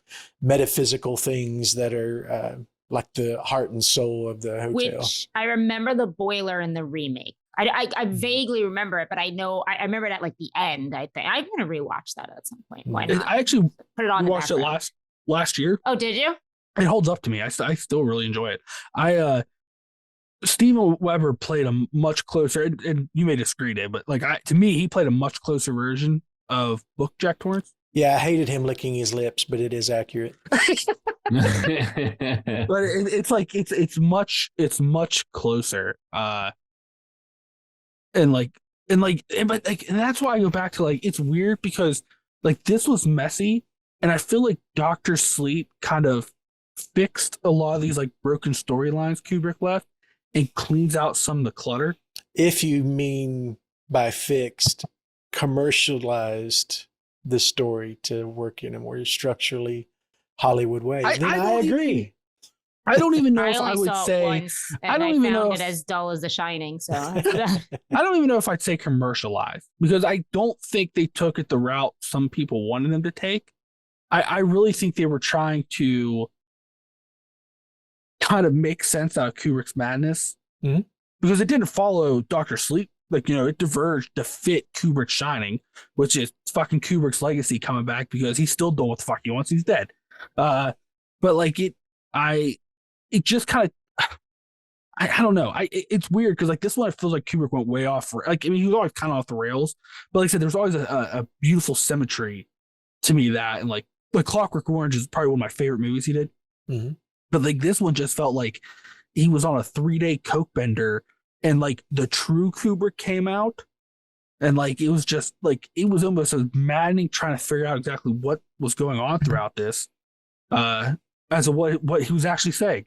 metaphysical things that are like the heart and soul of the hotel. Which I remember the boiler in the remake. I vaguely remember it, but I know I remember it at like the end. I think I'm gonna rewatch that at some point. Why not? I actually put it on. Watched it last year. Oh, did you? It holds up to me. I still really enjoy it. Steven Weber played a much closer, and you may disagree, Dave, but like to me, he played a much closer version of book Jack Torrance. Yeah, I hated him licking his lips, but it is accurate. But it's much closer. And that's why I go back to like, it's weird because like this was messy, and I feel like Dr. Sleep kind of fixed a lot of these like broken storylines Kubrick left and cleans out some of the clutter. If you mean by fixed, commercialized the story to work in a more structurally Hollywood way, then I agree. I don't even know I if I only would saw say. it once, and I don't I even found know it if, as dull as The Shining. So I don't even know if I'd say commercialized, because I don't think they took it the route some people wanted them to take. I really think they were trying to kind of make sense out of Kubrick's madness, because it didn't follow Dr. Sleep. Like, you know, it diverged to fit Kubrick's Shining, which is fucking Kubrick's legacy coming back because he's still doing what the fuck he wants. He's dead. But like it just kind of, I don't know. It's weird because like this one, it feels like Kubrick went way off. Like, I mean, he was always kind of off the rails, but like I said, there's always a beautiful symmetry to me that, and like Clockwork Orange is probably one of my favorite movies he did. But like this one just felt like he was on a 3-day coke bender, and like the true Kubrick came out, and like it was just like it was almost as maddening trying to figure out exactly what was going on throughout this, as of what he was actually saying.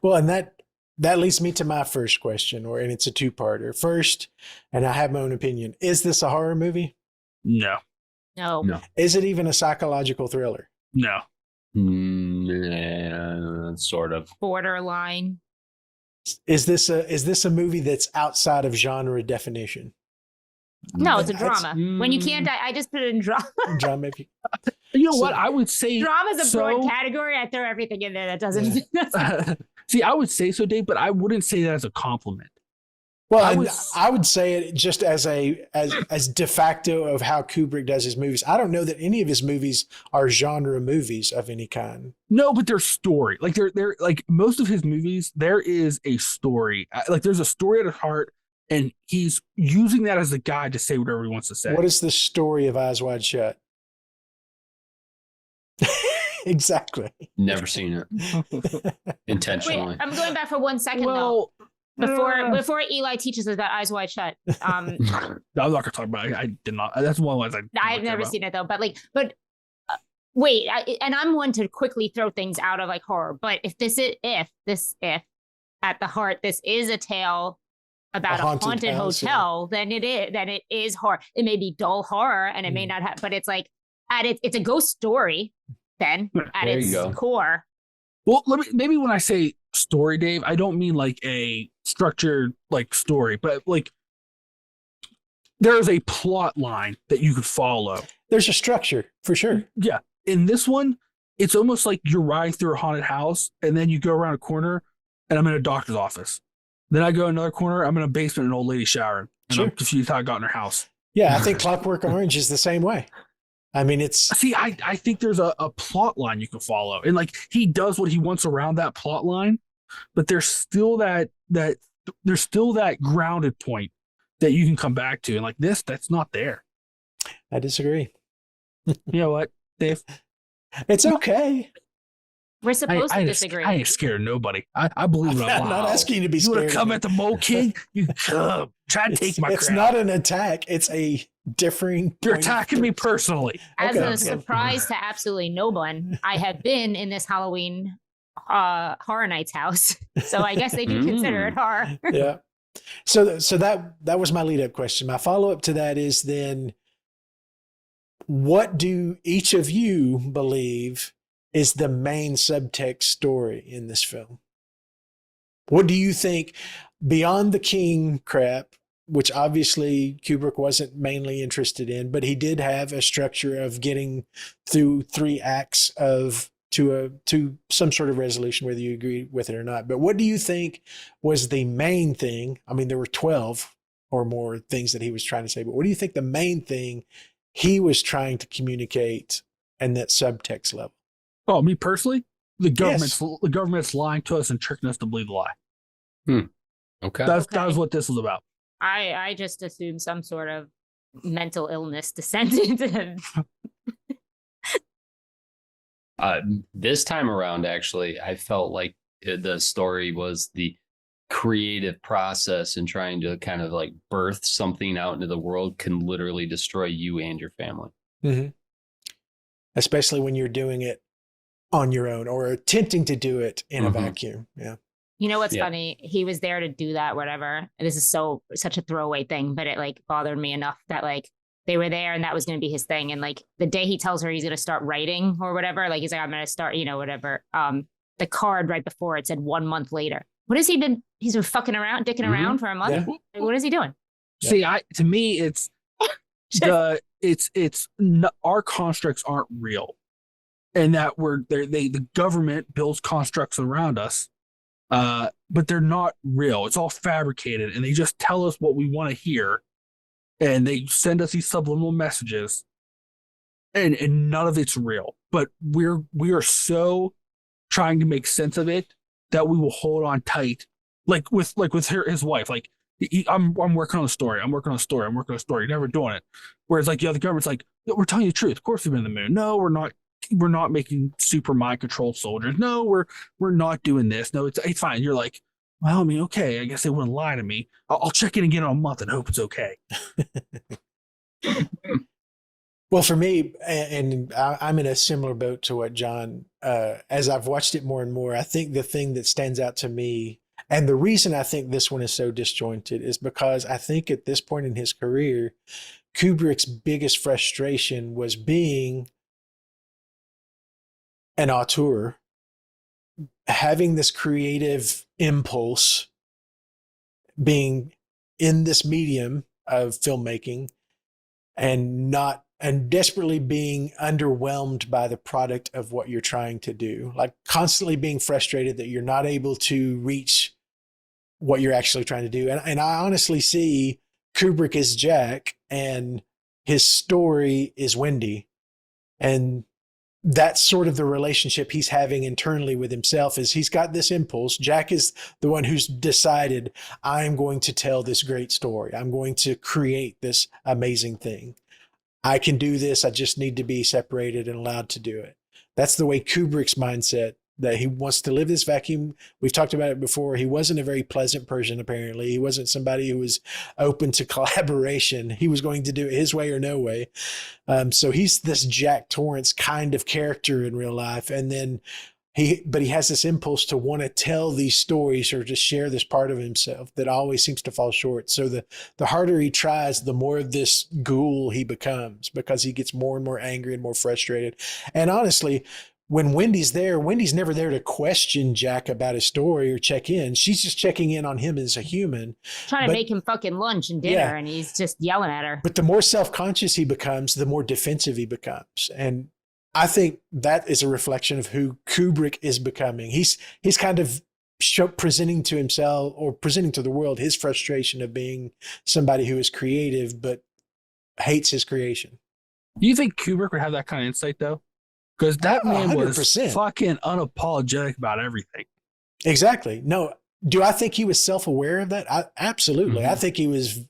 Well, and that leads me to my first question, and it's a two-parter. First, and I have my own opinion, is this a horror movie? No. Is it even a psychological thriller? No. Sort of borderline. Is this a movie that's outside of genre definition? No, it's a drama. When you can't, I just put it in drama. Drama. You know what? I would say drama is a broad category. I throw everything in there that doesn't. Yeah. See, I would say so, Dave, but I wouldn't say that as a compliment. Well, I would say it just as de facto of how Kubrick does his movies. I don't know that any of his movies are genre movies of any kind. No, but they're story. Like they're like most of his movies, there is a story. Like there's a story at his heart, and he's using that as a guide to say whatever he wants to say. What is the story of Eyes Wide Shut? Exactly. Never seen it. Intentionally. Wait, I'm going back for 1 second though. Before Eli teaches us about Eyes Wide Shut. I'm not gonna talk about it. I did not. That's one of the ones I've never seen it though. But wait, and I'm one to quickly throw things out of like horror. But if at the heart this is a tale about a haunted hotel, then it is horror. It may be dull horror, and it may not have, but it's like it's a ghost story. Then at its core. Well, maybe when I say story, Dave, I don't mean like a structured like story, but like there is a plot line that you could follow. There's a structure for sure. Yeah. In this one, it's almost like you're riding through a haunted house, and then you go around a corner and I'm in a doctor's office. Then I go another corner, I'm in a basement, an old lady showering. And I'm confused how I got in her house. Yeah, I think Clockwork Orange is the same way. I mean, it's See, I think there's a plot line you can follow, and like he does what he wants around that plot line, but there's still that there's still that grounded point that you can come back to, and like this, that's not there. I disagree. You know what, Dave? It's okay. We're supposed to disagree. I ain't scared of nobody. I believe it. I'm not asking you to be You want scared. to come at the Mole King? You come. Try to take my It's crown. not an attack. It's a differing. You're point. attacking me personally. As Okay. a surprise to absolutely no one, I have been in this Halloween Horror Nights house, so I guess they do consider it horror. Yeah. So that was my lead up question. My follow up to that is then, what do each of you believe is the main subtext story in this film? What do you think, beyond the king crap, which obviously Kubrick wasn't mainly interested in, but he did have a structure of getting through 3 acts to some sort of resolution, whether you agree with it or not. But what do you think was the main thing? I mean, there were 12 or more things that he was trying to say, but what do you think the main thing he was trying to communicate in that subtext level? Oh, me personally, the government's lying to us and tricking us to believe the lie. Okay. That was what this was about. I just assumed some sort of mental illness descended into him. This time around, actually, I felt like the story was the creative process and trying to kind of like birth something out into the world can literally destroy you and your family. Mm-hmm. Especially when you're doing it on your own or attempting to do it in a vacuum. Yeah. You know what's funny? He was there to do that, whatever. This is such a throwaway thing, but it like bothered me enough that like they were there and that was going to be his thing. And like the day he tells her he's going to start writing or whatever, like he's like, I'm going to start, whatever. The card right before it said 1 month later. What has he been? He's been fucking around, dicking around for a month. Yeah. Like, what is he doing? See, to me, it's our constructs aren't real, and that the government builds constructs around us, but they're not real. It's all fabricated, and they just tell us what we want to hear, and they send us these subliminal messages, and none of it's real. But we are so trying to make sense of it that we will hold on tight, like with his wife. Like I'm working on a story. I'm working on a story. You're never doing it. Whereas like the government's like, we're telling you the truth. Of course we've been to the moon. No, we're not. We're not making super mind controlled soldiers. No, we're not doing this. No, it's fine. You're like, well, I mean, okay. I guess they wouldn't lie to me. I'll check in again in a month and hope it's okay. Well, for me, and I'm in a similar boat to what John, as I've watched it more and more, I think the thing that stands out to me, and the reason I think this one is so disjointed, is because I think at this point in his career, Kubrick's biggest frustration was being an auteur, having this creative impulse, being in this medium of filmmaking, and desperately being underwhelmed by the product of what you're trying to do, like constantly being frustrated that you're not able to reach what you're actually trying to do. And I honestly see Kubrick as Jack and his story is Wendy. And that's sort of the relationship he's having internally with himself, is he's got this impulse. Jack is the one who's decided, I'm going to tell this great story. I'm going to create this amazing thing. I can do this. I just need to be separated and allowed to do it. That's the way Kubrick's mindset, that he wants to live this vacuum. We've talked about it before. He wasn't a very pleasant person, apparently. He wasn't somebody who was open to collaboration. He was going to do it his way or no way. So he's this Jack Torrance kind of character in real life. And then he has this impulse to want to tell these stories or to share this part of himself that always seems to fall short. So the harder he tries, the more of this ghoul he becomes, because he gets more and more angry and more frustrated. And honestly, when Wendy's there, Wendy's never there to question Jack about his story or check in. She's just checking in on him as a human. Trying to make him fucking lunch and dinner, and he's just yelling at her. But the more self-conscious he becomes, the more defensive he becomes. And I think that is a reflection of who Kubrick is becoming. He's kind of presenting to himself or presenting to the world his frustration of being somebody who is creative but hates his creation. Do you think Kubrick would have that kind of insight though? Because that man was 100%. fucking unapologetic about everything. Exactly. No, do I think he was self-aware of that? Absolutely. I think he was.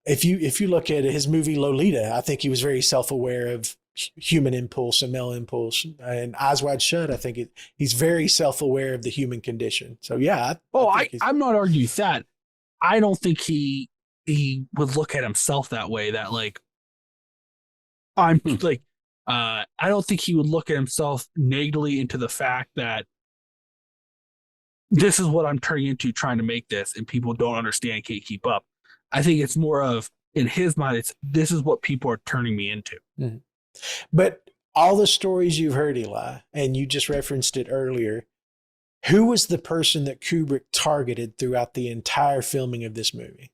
If you look at his movie Lolita, I think he was very self-aware of human impulse and male impulse. And Eyes Wide Shut, I think he's very self-aware of the human condition. So yeah. I'm not arguing that. I don't think he would look at himself that way. That like I don't think he would look at himself negatively into the fact that this is what I'm turning into trying to make this, and people don't understand, can't keep up. I think it's more of, in his mind, this is what people are turning me into. Mm-hmm. But all the stories you've heard, Eli, and you just referenced it earlier, who was the person that Kubrick targeted throughout the entire filming of this movie?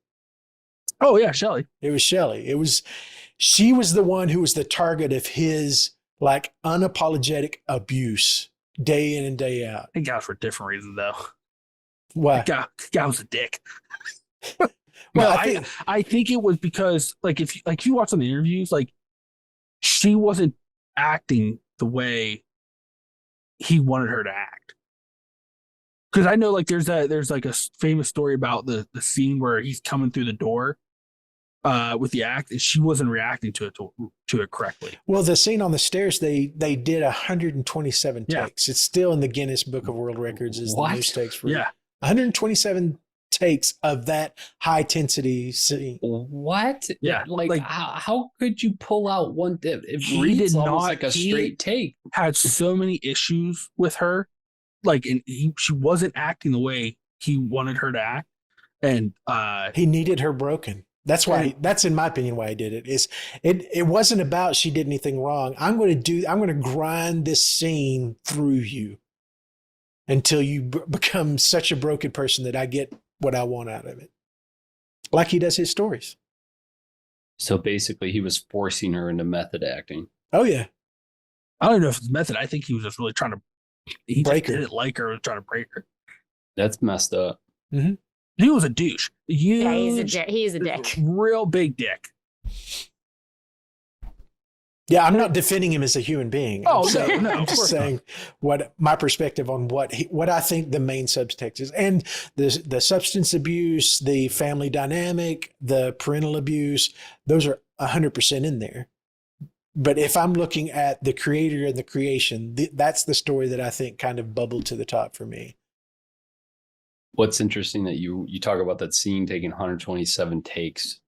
Oh yeah, Shelley. It was Shelley. She was the one who was the target of his like unapologetic abuse day in and day out. I think that was for different reasons though. Why? Guy was a dick. Well, I think it was because if you watch some of the interviews, like she wasn't acting the way he wanted her to act. Because I know there's like a famous story about the scene where he's coming through the door with the act, and she wasn't reacting to it correctly. Well, the scene on the stairs, they did 127 takes. It's still in the Guinness Book of World Records as the most takes for 127 takes of that high intensity scene. What? Yeah. Like how could you pull out one? It He reads did almost not- like a he- straight take. Had so many issues with her, she wasn't acting the way he wanted her to act, and He needed her broken. That's why. That's in my opinion why he did it. It wasn't about she did anything wrong. I'm going to grind this scene through you until you become such a broken person that I get what I want out of it. Like he does his stories. So basically, he was forcing her into method acting. Oh yeah. I don't know if it's method. I think he was just really trying to. He Break just her. didn't like her, was trying to break her. That's messed up. Mm-hmm. He was a douche. Yeah, he's a dick. Real big dick. Yeah, I'm not defending him as a human being. Oh, I'm no, I'm of just course saying what my perspective on what I think the main subtext is, and the substance abuse, the family dynamic, the parental abuse. Those are 100% in there. But if I'm looking at the creator and the creation, that's the story that I think kind of bubbled to the top for me. What's interesting that you talk about that scene taking 127 takes,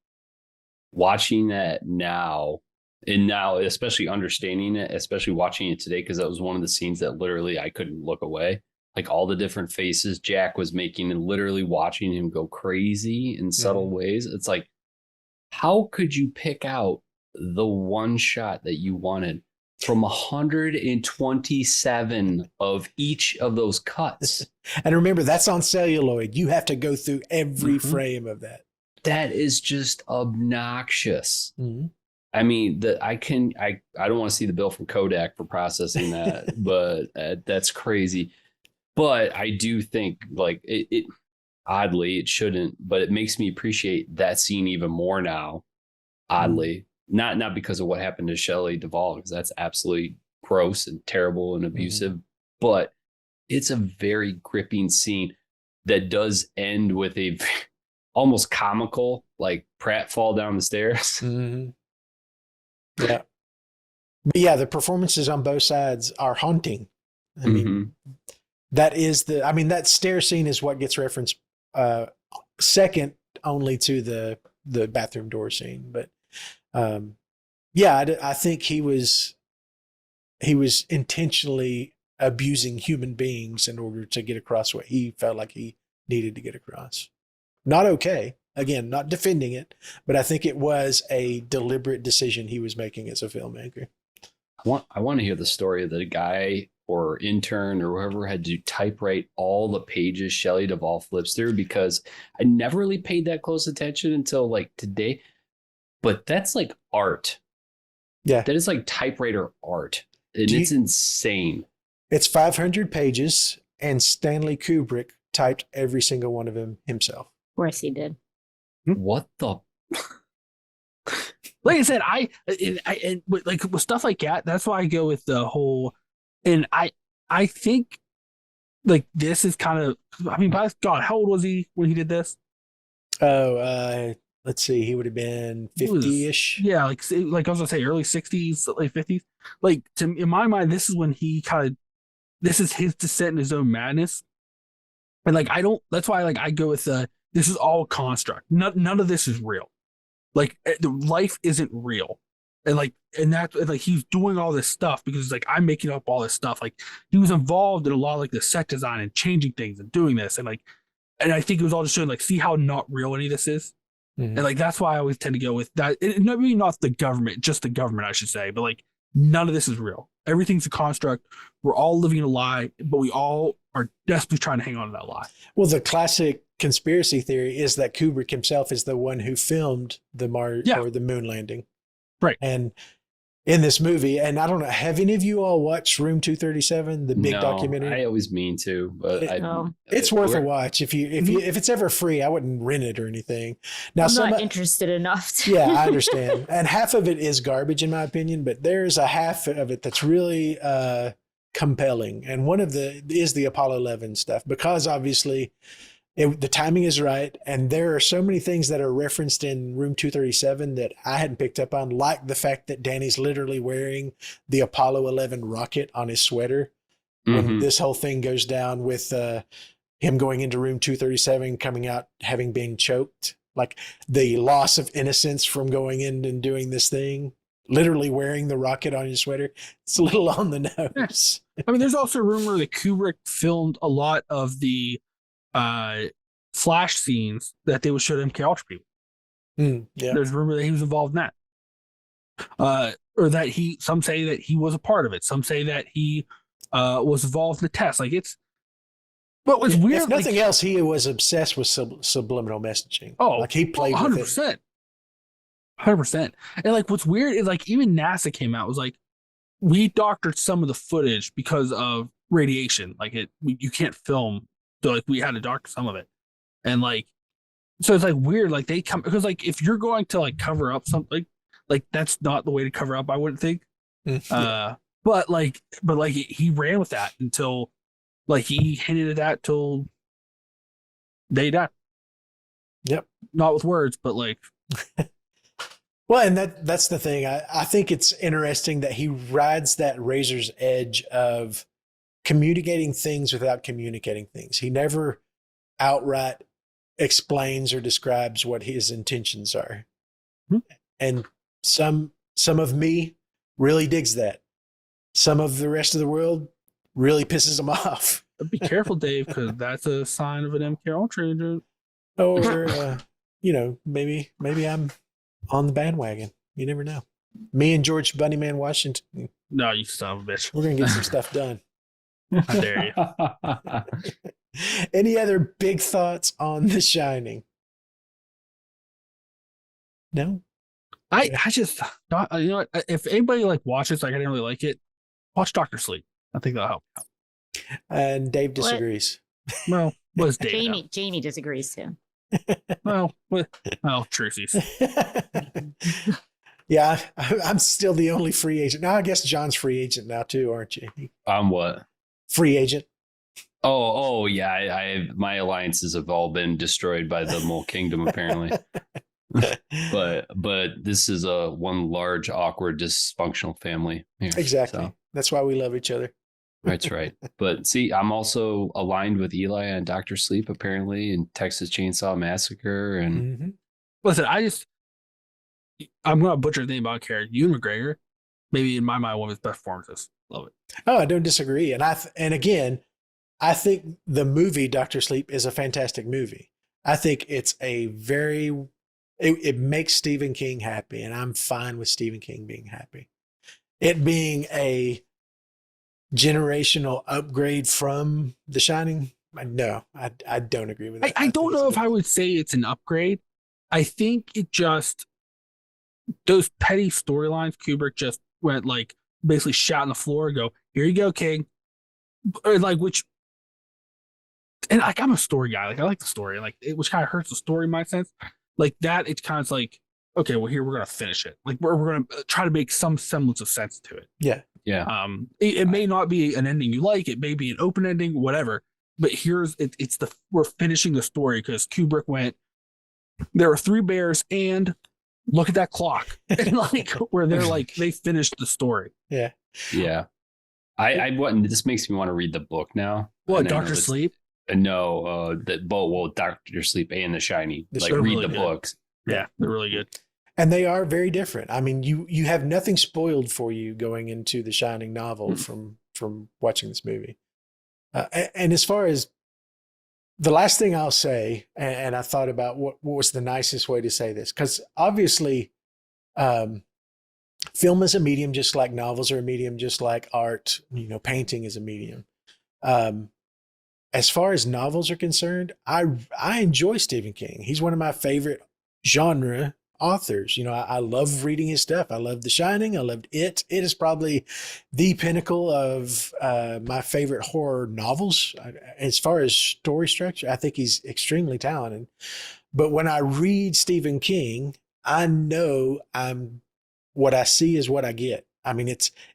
watching that now, and now especially understanding it, especially watching it today, because that was one of the scenes that literally I couldn't look away. Like all the different faces Jack was making and literally watching him go crazy in subtle ways. It's like, how could you pick out the one shot that you wanted from 127 of each of those cuts? And remember, that's on celluloid. You have to go through every frame of that. That is just obnoxious. Mm-hmm. I mean, I don't want to see the bill from Kodak for processing that, but that's crazy. But I do think it oddly, it shouldn't, but it makes me appreciate that scene even more now. Oddly, not because of what happened to Shelley Duvall, because that's absolutely gross and terrible and abusive, but it's a very gripping scene that does end with a almost comical, like Pratt fall down the stairs. Mm-hmm. Yeah. But yeah, the performances on both sides are haunting. I mean, that stair scene is what gets referenced second only to the bathroom door scene. But I think he was intentionally abusing human beings in order to get across what he felt like he needed to get across. Not okay. Again, not defending it, but I think it was a deliberate decision he was making as a filmmaker. I want to hear the story of the guy or intern or whoever had to typewrite all the pages Shelley Duvall flips through, because I never really paid that close attention until like today. But that's like art. Yeah. That is like typewriter art. And it's insane. It's 500 pages, and Stanley Kubrick typed every single one of them himself. Of course he did. What the? like I said, and like with stuff like that, that's why I go with the whole, and I think like this is kind of, I mean, by God, how old was he when he did this? Oh, let's see, he would have been 50-ish. Yeah, like I was gonna say early 60s, late 50s. Like in my mind, this is when he kind of, this is his descent in his own madness. And like that's why like I go with this is all construct. None of this is real. Like the life isn't real. And that like he's doing all this stuff because like I'm making up all this stuff. Like he was involved in a lot of like the set design and changing things and doing this, and I think it was all just showing like, see how not real any of this is. Mm-hmm. And like that's why I always tend to go with that. Maybe not the government, just the government, I should say, but like none of this is real. Everything's a construct. We're all living in a lie, but we all are desperately trying to hang on to that lie. Well, the classic conspiracy theory is that Kubrick himself is the one who filmed the Mars or the moon landing. Right. And in this movie, and I don't know, have any of you all watched Room 237, the big documentary? I always mean to, but it's worth a watch. If it's ever free, I wouldn't rent it or anything. Now, I'm not interested enough to. Yeah, I understand. And half of it is garbage in my opinion, but there's a half of it that's really compelling. And one of is the Apollo 11 stuff, because obviously the timing is right. And there are so many things that are referenced in Room 237 that I hadn't picked up on, like the fact that Danny's literally wearing the Apollo 11 rocket on his sweater when this whole thing goes down with him going into Room 237, coming out having been choked, like the loss of innocence from going in and doing this thing, literally wearing the rocket on his sweater. It's a little on the nose. I mean, there's also a rumor that Kubrick filmed a lot of the flash scenes that they would show to MK Ultra people. Yeah. There's a rumor that he was involved in that. Or that some say that he was a part of it. Some say that he was involved in the test. Like but what's weird, if nothing else, he was obsessed with subliminal messaging. Oh, like he played 100%. with it. 100%. And like what's weird is like even NASA came out was like, we doctored some of the footage because of radiation. Like you can't film. So like we had to doctor some of it. And like, so it's like weird. Like they come, because like if you're going to like cover up something, like that's not the way to cover up, I wouldn't think. But he ran with that until like he hinted at that till they died. Yep. Not with words, but like. Well, and that's the thing. I think it's interesting that he rides that razor's edge of communicating things without communicating things. He never outright explains or describes what his intentions are. And some of me really digs that. Some of the rest of the world really pisses him off. Be careful, Dave, because that's a sign of an MK Ultra agent. Or maybe I'm on the bandwagon. You never know. Me and George Bunnyman Washington. No, you son of a bitch. We're gonna get some stuff done. How dare you? Any other big thoughts on The Shining? No? I just thought, you know what? If anybody like watches, like I didn't really like it, watch Dr. Sleep. I think that'll help. And Dave disagrees. Well, what is Dave? Jamie disagrees too. Well, truces. Yeah, I'm still the only free agent. Now I guess John's free agent now too, aren't you? I'm what? Free agent. Oh yeah. My alliances have all been destroyed by the Mole Kingdom apparently. but this is a one large, awkward, dysfunctional family here, exactly. So. That's why we love each other. That's right. But see, I'm also aligned with Eli on Dr. Sleep apparently, and Texas Chainsaw Massacre, and listen, I'm gonna butcher his name, but I don't care. Ewan McGregor, maybe in my mind, one of his best performances. Love it. Oh, I don't disagree. And again, I think the movie Dr. Sleep is a fantastic movie. I think it's it makes Stephen King happy, and I'm fine with Stephen King being happy. It being a generational upgrade from The Shining. No, I don't agree with that. I don't know if I would say it's an upgrade. I think it just, those petty storylines, Kubrick just went like basically shot on the floor and go, here you go, King. Or like, and like I'm a story guy. Like I like the story, like which kind of hurts the story in my sense. Like that, it's kind of like okay, well here we're gonna finish it. Like we're gonna try to make some semblance of sense to it. Yeah. Yeah. It may not be an ending you like. It may be an open ending, whatever. But here's it's we're finishing the story because Kubrick went. There are 3 bears and look at that clock, and like where they're like they finished the story. Yeah. Yeah. I want. This makes me want to read the book now. What, And I know Doctor it's- Sleep? No, Doctor Sleep and The Shining. They're Like so read really the good. books. Yeah, they're really good. And they are very different. I mean, you have nothing spoiled for you going into the Shining novel from watching this movie. And as far as the last thing I'll say, and I thought about what was the nicest way to say this, because obviously, film is a medium, just like novels are a medium, just like art. Painting is a medium. As far as novels are concerned, I enjoy Stephen King. He's one of my favorite genre authors. I love reading his stuff. I love The Shining. I loved It. It is probably the pinnacle of my favorite horror novels. As far as story structure, I think he's extremely talented. But when I read Stephen King, I know what I see is what I get. I mean,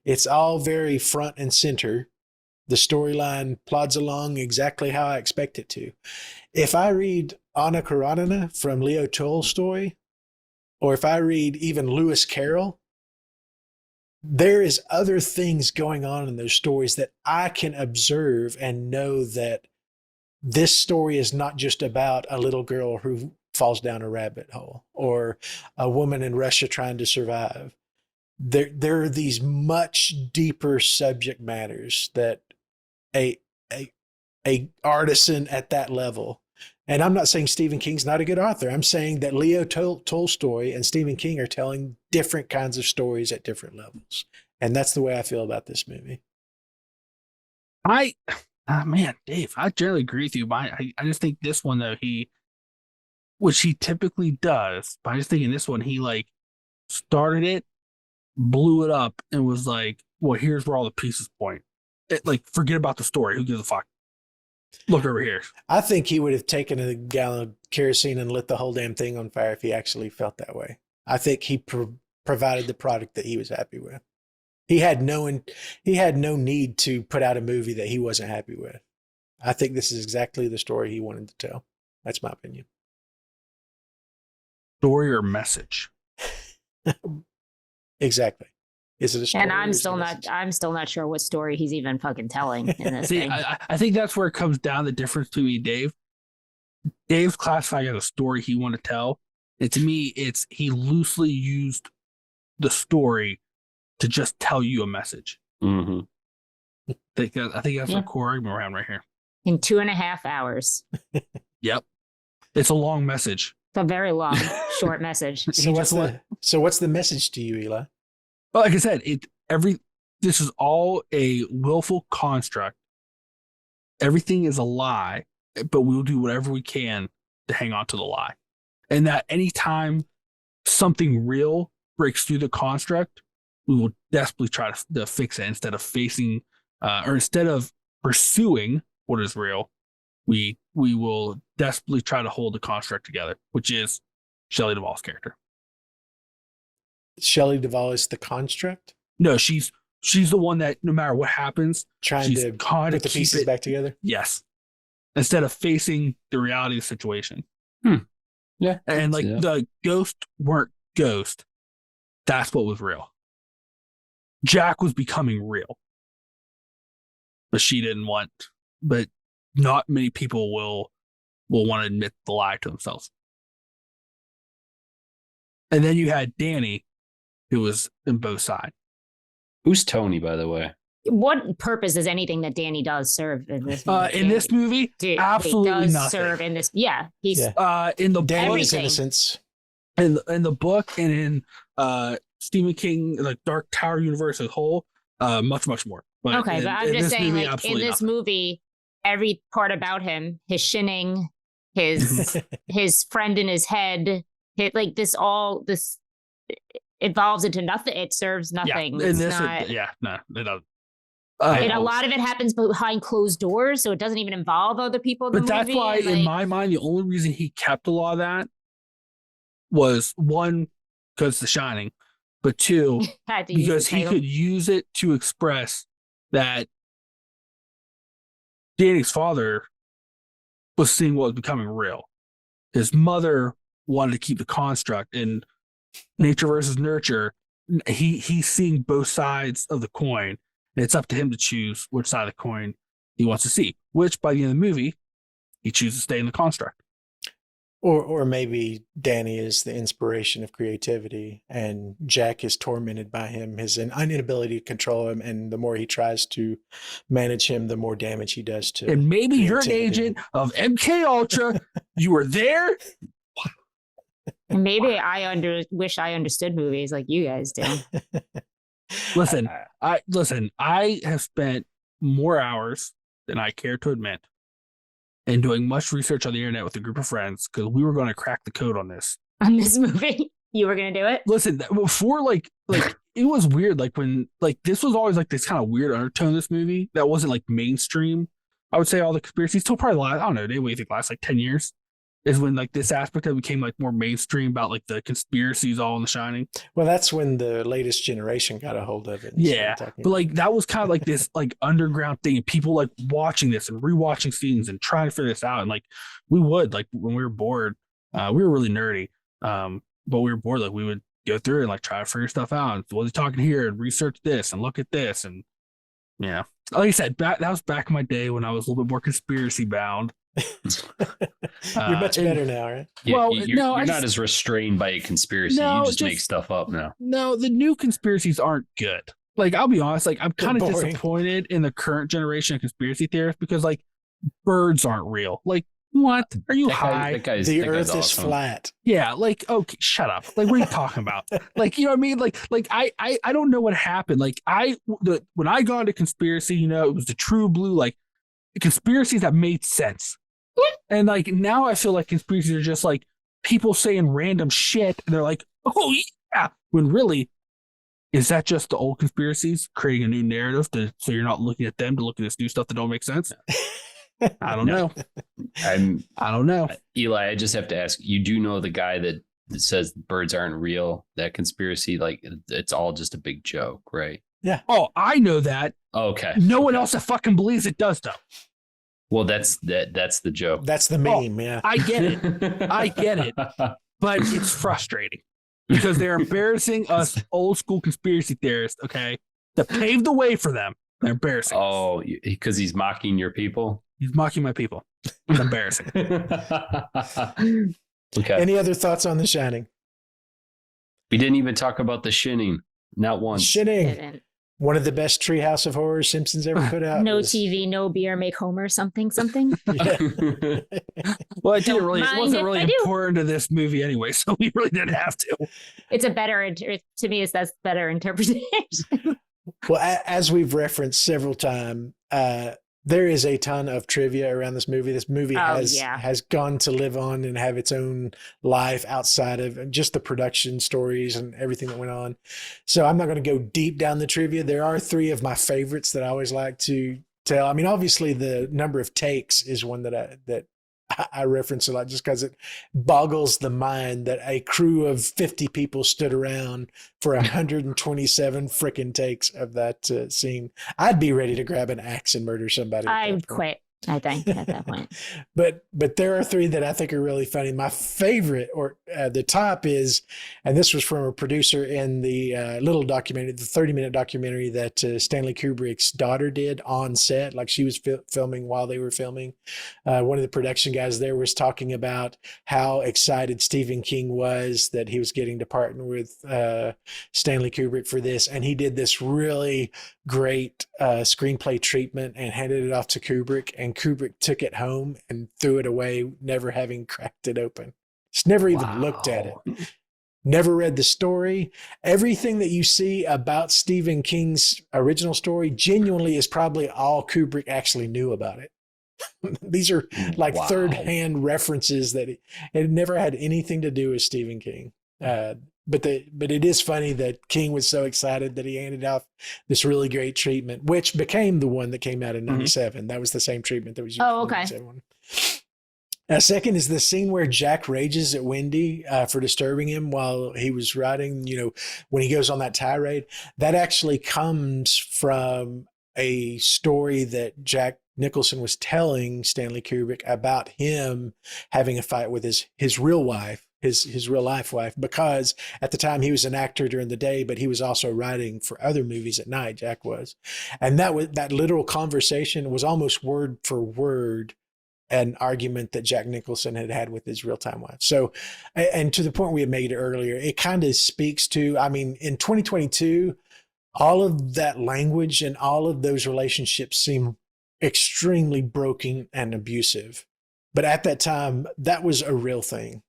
it's all very front and center. The storyline plods along exactly how I expect it to. If I read Anna Karenina from Leo Tolstoy, or if I read even Lewis Carroll, there is other things going on in those stories that I can observe and know that this story is not just about a little girl who falls down a rabbit hole or a woman in Russia trying to survive. There are these much deeper subject matters that a artisan at that level. And I'm not saying Stephen King's not a good author. I'm saying that Leo Tolstoy and Stephen King are telling different kinds of stories at different levels. And that's the way I feel about this movie. Man, Dave, I generally agree with you. I just think this one, though, which he typically does, but I just think in this one, he like started it, blew it up, and was like, well, here's where all the pieces point. Like, forget about the story. Who gives a fuck? Look over here. I think he would have taken a gallon of kerosene and lit the whole damn thing on fire if he actually felt that way. I think he provided the product that he was happy with. He had no need to put out a movie that he wasn't happy with. I think this is exactly the story he wanted to tell. That's my opinion. Story or message? Exactly. Is it a story? And or is it a message? I'm still not sure what story he's even fucking telling in this See, thing. I think that's where it comes down, the difference between me and Dave. Dave's classifying as a story he want to tell. And to me, it's he loosely used the story to just tell you a message. Mm-hmm. I think that's the core argument around right here. In 2.5 hours. Yep. It's a long message. It's a very long, short message. So what's the message to you, Eli? But like I said, this is all a willful construct. Everything is a lie, but we'll do whatever we can to hang on to the lie. And that anytime something real breaks through the construct, we will desperately try to fix it instead of facing or instead of pursuing what is real. We will desperately try to hold the construct together, which is Shelley Duvall's character. Shelley Duvall is the construct? No, she's the one that no matter what happens, Trying she's to trying put the pieces back together? Yes. Instead of facing the reality of the situation. Yeah. And like the ghosts weren't ghosts. That's what was real. Jack was becoming real. But she didn't want, but not many people will want to admit the lie to themselves. And then you had Danny, who was in both sides. Who's Tony, by the way? What purpose does anything that Danny does serve in this movie? In this movie, Dude, absolutely he does nothing. serve in this. Yeah, he's In the Danny's Everything. innocence. in the book and in Stephen King, like Dark Tower universe as a whole, much more. But okay. But I'm in just this saying, movie, like in absolutely this nothing. movie, every part about him, his shinning, his friend in his head, like this evolves into nothing. It serves nothing. Yeah, in It's this, not. it doesn't. And a lot of it happens behind closed doors, so it doesn't even involve other people. In But the that's movie, why, and, in my mind, the only reason he kept a lot of that was one, because The Shining, but 2, Had to use because the he title. could use it to express that Danny's father was seeing what was becoming real. His mother wanted to keep the construct, and nature versus nurture. He's seeing both sides of the coin, and it's up to him to choose which side of the coin he wants to see. Which, by the end of the movie, he chooses to stay in the construct. Or maybe Danny is the inspiration of creativity, and Jack is tormented by him, his inability to control him, and the more he tries to manage him, the more damage he does to. And maybe you're an creativity. agent of MK Ultra. You were there. And maybe wish I understood movies like you guys do. Listen, I have spent more hours than I care to admit in doing much research on the internet with a group of friends because we were going to crack the code on this. On this movie, you were gonna do it. Listen, before like it was weird. Like when this was always like this kind of weird undertone in this movie that wasn't like mainstream. I would say all the conspiracies till probably last, I don't know, what do you think, last like 10 years is when like this aspect of it became like more mainstream about like the conspiracies all in The Shining. Well, that's when the latest generation got a hold of it. and Yeah, started talking but about like that was kind of like this like underground thing, and people like watching this and rewatching scenes and trying to figure this out. And like we would like when we were bored, we were really nerdy, but we were bored. Like we would go through and like try to figure stuff out. What's he talking here? And research this and look at this. And yeah, like I said, that was back in my day when I was a little bit more conspiracy bound. You're much better now, right? Well, you're not as restrained by a conspiracy. No, You just make just- stuff up now. No, the new conspiracies aren't good. Like, I'll be honest, like I'm kind of boring. disappointed in the current generation of conspiracy theorists because like birds aren't real. Like, what? Are you high? That guy's The that guy's Earth is awesome. flat. Yeah, like, okay, shut up. Like, what are you talking about? Like, you know what I mean? Like I don't know what happened. Like, when I got into conspiracy, you know, it was the true blue, like conspiracies that made sense. And like now I feel like conspiracies are just like people saying random shit and they're like, oh yeah. When really, is that just the old conspiracies creating a new narrative so you're not looking at them to look at this new stuff that don't make sense? I don't know. I don't know. Eli, I just have to ask, you do know the guy that says birds aren't real, that conspiracy, like it's all just a big joke, right? Oh, I know that. Okay. No one else that fucking believes it does though. Well, that's the joke. That's the meme, yeah. I get it. I get it. But it's frustrating because they're embarrassing us old school conspiracy theorists, okay, that paved the way for them. They're embarrassing. Oh, because he's mocking your people? He's mocking my people. It's embarrassing. Okay. Any other thoughts on The Shining? We didn't even talk about the shinning. Not once. Shining. Didn't. One of the best Treehouse of Horror Simpsons ever put out. No was- TV, no beer, make Homer something. Yeah. Well, it Don't wasn't mind if really I do. important to this movie anyway, so we really didn't have to. It's a better, to me, that's better interpretation. Well, as we've referenced several times, there is a ton of trivia around this movie. This movie has gone to live on and have its own life outside of just the production stories and everything that went on. So I'm not going to go deep down the trivia. There are 3 of my favorites that I always like to tell. I mean, obviously the number of takes is one that I reference a lot just because it boggles the mind that a crew of 50 people stood around for 127 frickin' takes of that scene. I'd be ready to grab an axe and murder somebody. I would quit, I think, at that point. But there are 3 that I think are really funny. My favorite, or the top is, and this was from a producer in the little documentary, the 30-minute documentary that Stanley Kubrick's daughter did on set, like she was filming while they were filming. One of the production guys there was talking about how excited Stephen King was that he was getting to partner with Stanley Kubrick for this. And he did this really great screenplay treatment and handed it off to Kubrick, and Kubrick took it home and threw it away, never having cracked it open. Just never even looked at it. Never read the story. Everything that you see about Stephen King's original story genuinely is probably all Kubrick actually knew about it. These are like third-hand references that it never had anything to do with Stephen King. But it is funny that King was so excited that he handed off this really great treatment, which became the one that came out in 97. That was the same treatment that was used Oh, in the okay. 97 one. Second is the scene where Jack rages at Wendy for disturbing him while he was riding, when he goes on that tirade. That actually comes from a story that Jack Nicholson was telling Stanley Kubrick about him having a fight with his real wife, his real life wife, because at the time he was an actor during the day, but he was also writing for other movies at night, Jack was. And that literal conversation was almost word for word an argument that Jack Nicholson had with his real-time wife. So, and to the point we had made earlier, it kind of speaks to, in 2022, all of that language and all of those relationships seem extremely broken and abusive. But at that time, that was a real thing.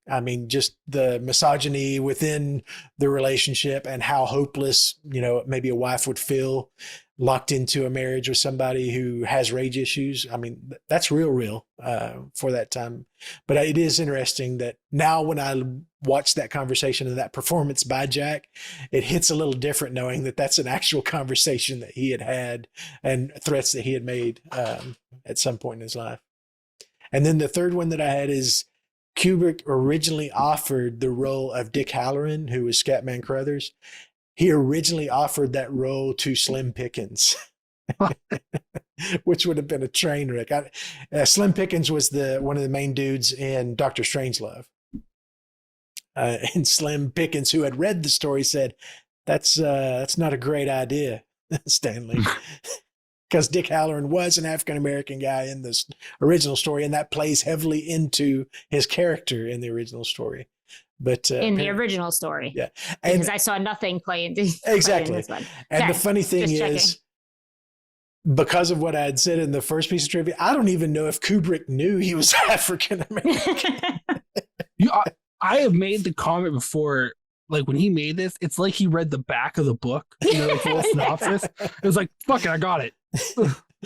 Just the misogyny within the relationship and how hopeless, maybe a wife would feel locked into a marriage with somebody who has rage issues. That's real for that time. But it is interesting that now when I watch that conversation and that performance by Jack, it hits a little different knowing that that's an actual conversation that he had and threats that he had made at some point in his life. And then the third one that I had is Kubrick originally offered the role of Dick Halloran, who was Scatman Crothers. He originally offered that role to Slim Pickens, which would have been a train wreck. Slim Pickens was one of the main dudes in Dr. Strangelove. And Slim Pickens, who had read the story, said, that's not a great idea, Stanley. Because Dick Halloran was an African-American guy in this original story, and that plays heavily into his character in the original story. But in the original story. Yeah. Because I saw nothing play into exactly. Play in this one. And okay. The funny thing is, because of what I had said in the first piece of trivia, I don't even know if Kubrick knew he was African-American. I have made the comment before, like when he made this, it's like he read the back of the book, like the little synopsis. It was like, fuck it, I got it.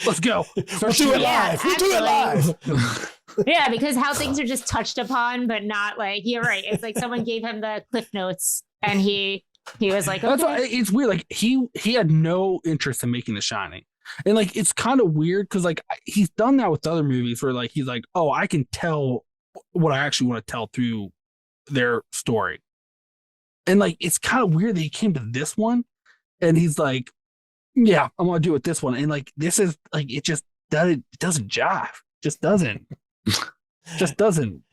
Let's go. We'll do it live. We'll do it live. Yeah, because how things are just touched upon, but not like, you're right. It's like someone gave him the cliff notes and he was like, okay. That's why it's weird. Like he had no interest in making The Shining. And like, it's kind of weird because like he's done that with other movies where like, he's like, oh, I can tell what I actually want to tell through their story. And like, it's kind of weird that he came to this one and he's like, yeah, I'm going to do it this one. And like, this is like, it doesn't jive. Just doesn't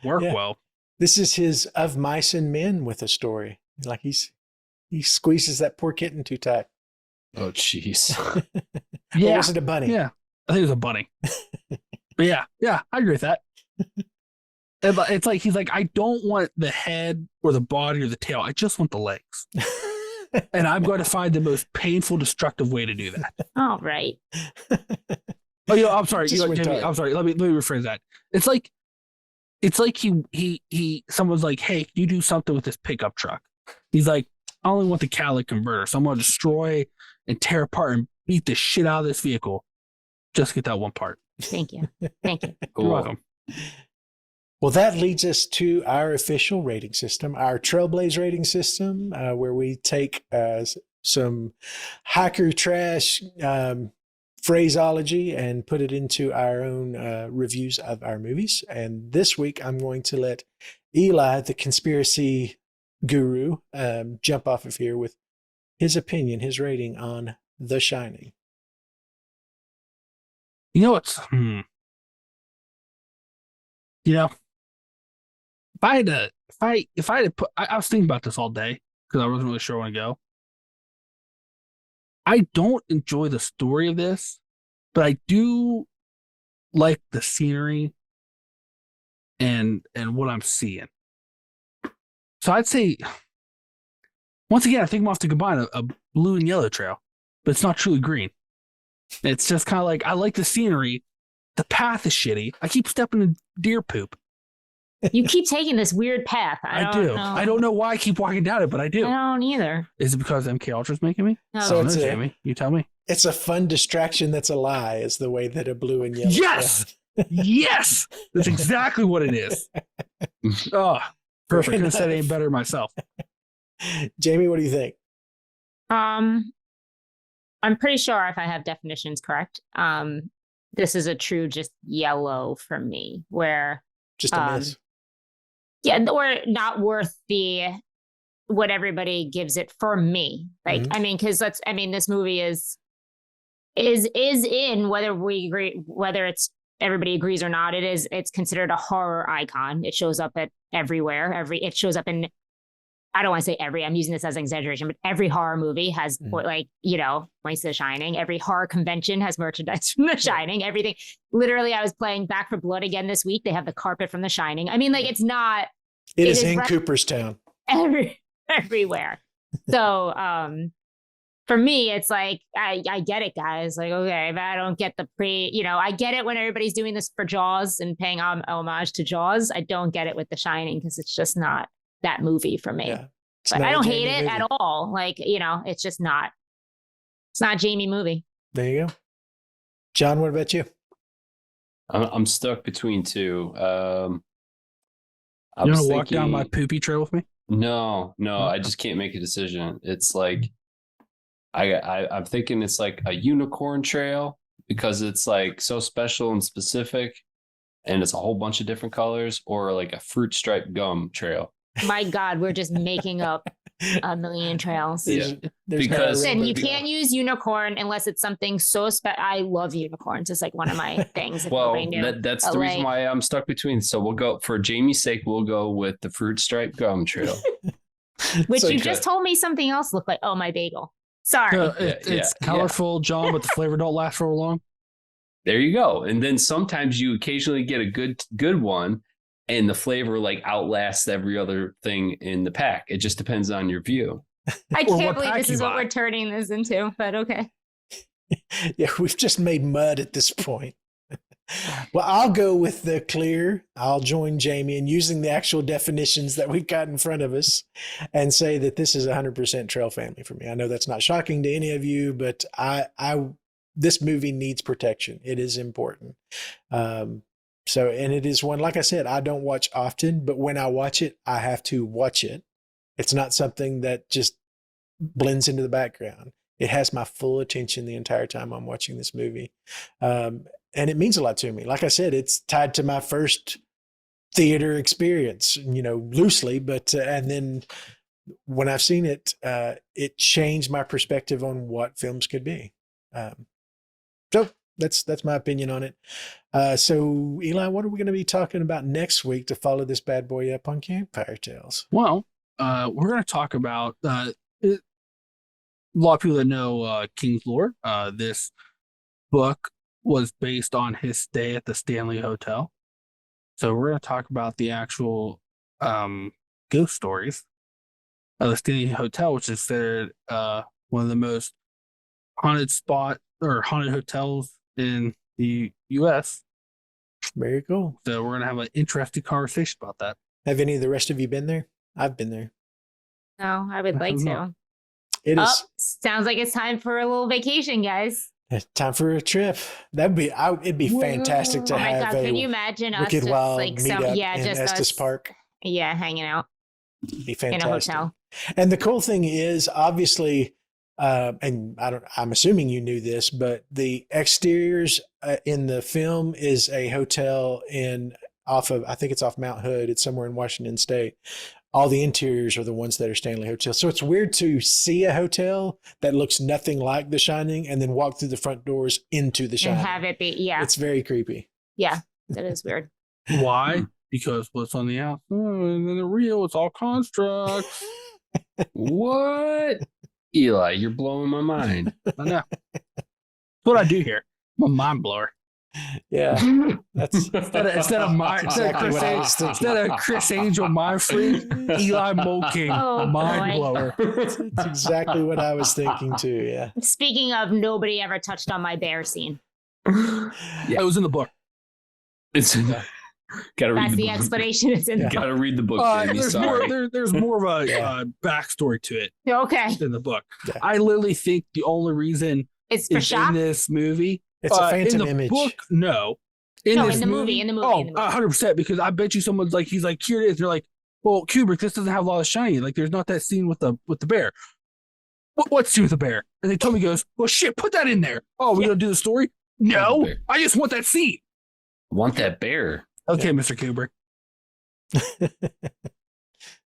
work well. This is his Of Mice and Men with a story. Like he squeezes that poor kitten too tight. Oh, jeez. Yeah. Or was it a bunny? Yeah. I think it was a bunny. But yeah, I agree with that. It's like, he's like, I don't want the head or the body or the tail. I just want the legs. And I'm going to find the most painful, destructive way to do that. All right. Oh, I'm sorry. Jamie, I'm sorry. Let me rephrase that. It's like he someone's like, hey, can you do something with this pickup truck? He's like, I only want the catalytic converter, so I'm going to destroy and tear apart and beat the shit out of this vehicle. Just get that one part. Thank you. You're welcome. Well, that leads us to our official rating system, our Trailblaze rating system, where we take some hacker trash phraseology and put it into our own reviews of our movies. And this week, I'm going to let Eli, the conspiracy guru, jump off of here with his opinion, his rating on The Shining. You know what's... You know, if I had to put, I was thinking about this all day because I wasn't really sure where to go. I don't enjoy the story of this, but I do like the scenery and what I'm seeing. So I'd say, once again, I think I'm going to have to combine a blue and yellow trail, but it's not truly green. It's just kind of like, I like the scenery. The path is shitty. I keep stepping in deer poop. You keep taking this weird path. I do. I don't know why I keep walking down it, but I do. I don't either. Is it because MK Ultra's making me? No. So it's Jamie, you tell me. It's a fun distraction that's a lie, is the way that a blue and yellow. Yes! Yes! That's exactly what it is. Oh, perfect. I could have said it ain't better myself. Jamie, what do you think? I'm pretty sure if I have definitions correct, this is a true just yellow for me, where Just a miss. Yeah, or not worth what everybody gives it for me. Like, I mean, because this movie is in, whether we agree, whether everybody agrees or not, it's considered a horror icon. It shows up everywhere. It shows up in, I don't want to say I'm using this as an exaggeration, but every horror movie has points to The Shining. Every horror convention has merchandise from The Shining. Everything. Literally, I was playing Back for Blood again this week. They have the carpet from The Shining. I mean, like, it's not. It is in Cooperstown. Everywhere. So, for me, it's like, I get it, guys. Like, okay, but I don't get I get it when everybody's doing this for Jaws and paying homage to Jaws. I don't get it with The Shining because it's just not that movie for me. Yeah, but I don't hate it at all. Like, it's just not. It's not a Jamie movie. There you go. John, what about you? I'm stuck between two. You want to walk down my poopy trail with me? No, I just can't make a decision. It's like I'm thinking it's like a unicorn trail because it's like so special and specific, and it's a whole bunch of different colors, or like a fruit striped gum trail. My God, we're just making up a million trails. Yeah, because you can't use unicorn unless it's something so special. I love unicorns. It's like one of my things. Well, that's the reason why I'm stuck between. So we'll go, for Jamie's sake, we'll go with the fruit striped gum trail. Which you just told me something else looked like. Oh, my bagel. Sorry. It's colorful, John, but the flavor don't last for long. There you go. And then sometimes you occasionally get a good one, and the flavor like outlasts every other thing in the pack. It just depends on your view. I can't believe this is what we're turning this into, but okay. Yeah, we've just made mud at this point. Well, I'll go with the clear. I'll join Jamie in using the actual definitions that we've got in front of us and say that this is 100% trail family for me. I know that's not shocking to any of you, but this movie needs protection. It is important. And it is one, like I said, I don't watch often, but when I watch it, I have to watch it. It's not something that just blends into the background. It has my full attention the entire time I'm watching this movie. And it means a lot to me. Like I said, it's tied to my first theater experience, loosely, but, and then when I've seen it, it changed my perspective on what films could be. So that's my opinion on it. So Eli, what are we going to be talking about next week to follow this bad boy up on Campfire Tales? Well, we're going to talk about, a lot of people that know King's Lore. This book was based on his stay at the Stanley Hotel. So we're going to talk about the actual ghost stories of the Stanley Hotel, which is considered one of the most haunted hotels in the U.S. Very cool. So we're going to have an interesting conversation about that. Have any of the rest of you been there? I've been there. No, I would like to. It is. Sounds like it's time for a little vacation, guys. Time for a trip. It'd be fantastic to have. Can you imagine us Wicked just Wild like in Estes Park? Yeah, hanging out. It'd be fantastic. In a hotel. And the cool thing is, obviously, and I'm assuming you knew this, but the exteriors in the film is a hotel I think it's off Mount Hood. It's somewhere in Washington State. All the interiors are the ones that are Stanley Hotel. So it's weird to see a hotel that looks nothing like The Shining and then walk through the front doors into The Shining. And have it be, yeah. It's very creepy. Yeah, that is weird. Why? Because what's on the outside and then the real, it's all constructs. What? Eli, you're blowing my mind. I know. That's what I do here. I'm a mind blower. Yeah, that's instead of Chris Angel, mind freak, Eli Mulking, mind blower. That's exactly what I was thinking too. Yeah. Speaking of, nobody ever touched on my bear scene. Yeah, it was in the book. It's gotta read That's the explanation. It's in the book. Gotta read the book. There's more of a backstory to it. Okay. In the book, yeah. I literally think the only reason it's for shock in this movie. It's a phantom in the image. Book, no. In the movie. 100%. Because I bet you someone's like, he's like, here it is. They're like, well, Kubrick, this doesn't have a lot of shiny. Like, there's not that scene with the bear. What scene with the bear? And they told me, goes, well, shit, put that in there. Oh, we're gonna do the story? No, I just want that scene. Want that bear? Okay, Mr. Kubrick.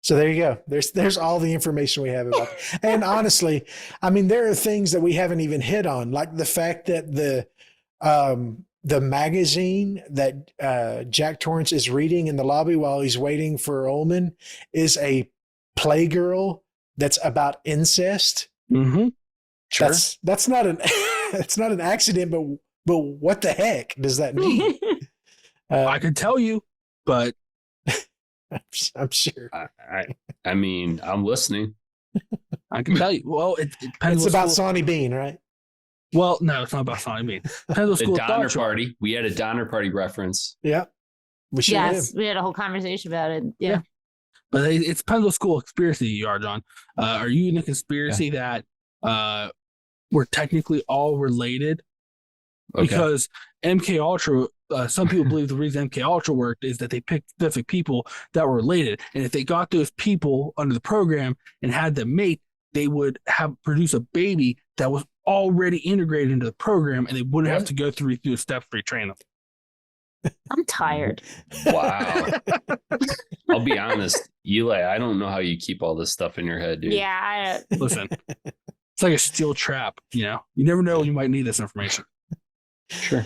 So there you go. There's all the information we have about it. And honestly, I mean, there are things that we haven't even hit on, like the fact that the magazine that Jack Torrance is reading in the lobby while he's waiting for Ullman is a Playgirl that's about incest. Mm-hmm. Sure. That's not an it's not an accident, but what the heck does that mean? I could tell you, but I'm sure. I mean, I'm listening. I can tell you. Well, it depends. It's about Sonny Bean, right? Well, no, it's not about Sonny Bean. Depends what The school Donner thought you are. Party. We had a Donner Party reference. Yeah. We sure Yes, did. we had a whole conversation about it. Yeah. But it depends what school of conspiracy you are, John. Are you in a conspiracy that we're technically all related? Okay. Because MK Ultra, some people believe the reason MK Ultra worked is that they picked specific people that were related, and if they got those people under the program and had them mate, they would have produce a baby that was already integrated into the program, and they wouldn't have to go through the steps to retrain them. I'm tired. Wow. I'll be honest, Eli, I don't know how you keep all this stuff in your head, dude. Yeah. Listen, it's like a steel trap. You never know when you might need this information. Sure.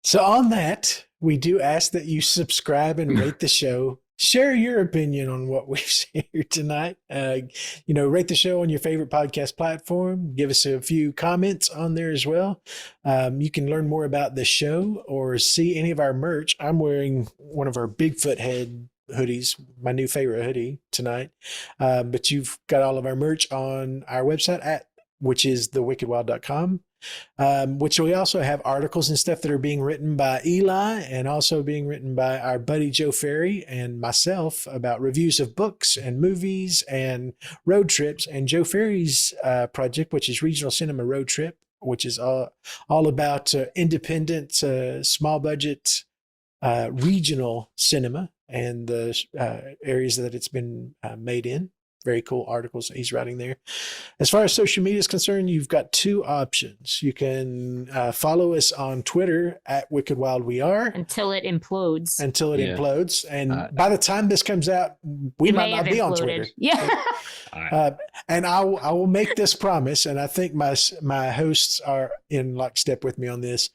So on that, we do ask that you subscribe and rate the show. Share your opinion on what we've shared tonight. Rate the show on your favorite podcast platform. Give us a few comments on there as well. You can learn more about the show or see any of our merch. I'm wearing one of our Bigfoot head hoodies, my new favorite hoodie tonight. But you've got all of our merch on our website which is thewickedwild.com. Which we also have articles and stuff that are being written by Eli and also being written by our buddy Joe Ferry and myself about reviews of books and movies and road trips. And Joe Ferry's project, which is Regional Cinema Road Trip, which is all about independent, small budget regional cinema and the areas that it's been made in. Very cool articles that he's writing there. As far as social media is concerned, you've got two options. You can follow us on Twitter at Wicked Wild We Are. Until it implodes. Implodes. And by the time this comes out, we might not be on Twitter. Yeah. And I will make this promise, and I think my hosts are in lockstep with me on this.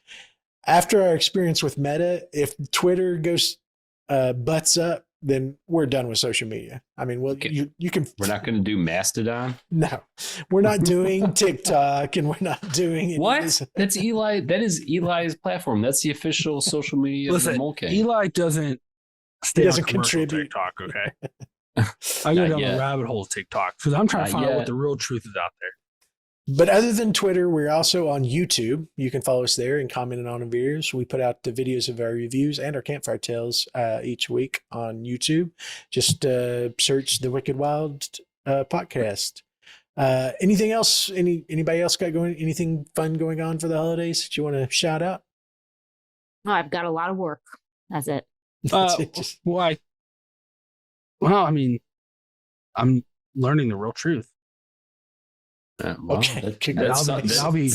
After our experience with Meta, if Twitter goes butts up, then we're done with social media. I mean, you can. We're not going to do Mastodon. No, we're not doing TikTok, and we're not doing what? That's Eli. That is Eli's platform. That's the official social media of the Mole King. Eli doesn't. He doesn't contribute TikTok. Okay. I go down the rabbit hole of TikTok because I'm trying to find out what the real truth is out there. But other than Twitter, we're also on YouTube. You can follow us there and comment on our videos. We put out the videos of our reviews and our campfire tales each week on YouTube. Just search the Wicked Wild podcast. Anything else? Anybody else got going? Anything fun going on for the holidays that you want to shout out? Oh, I've got a lot of work. That's it. Why? Well, I mean, I'm learning the real truth. Okay, I'll be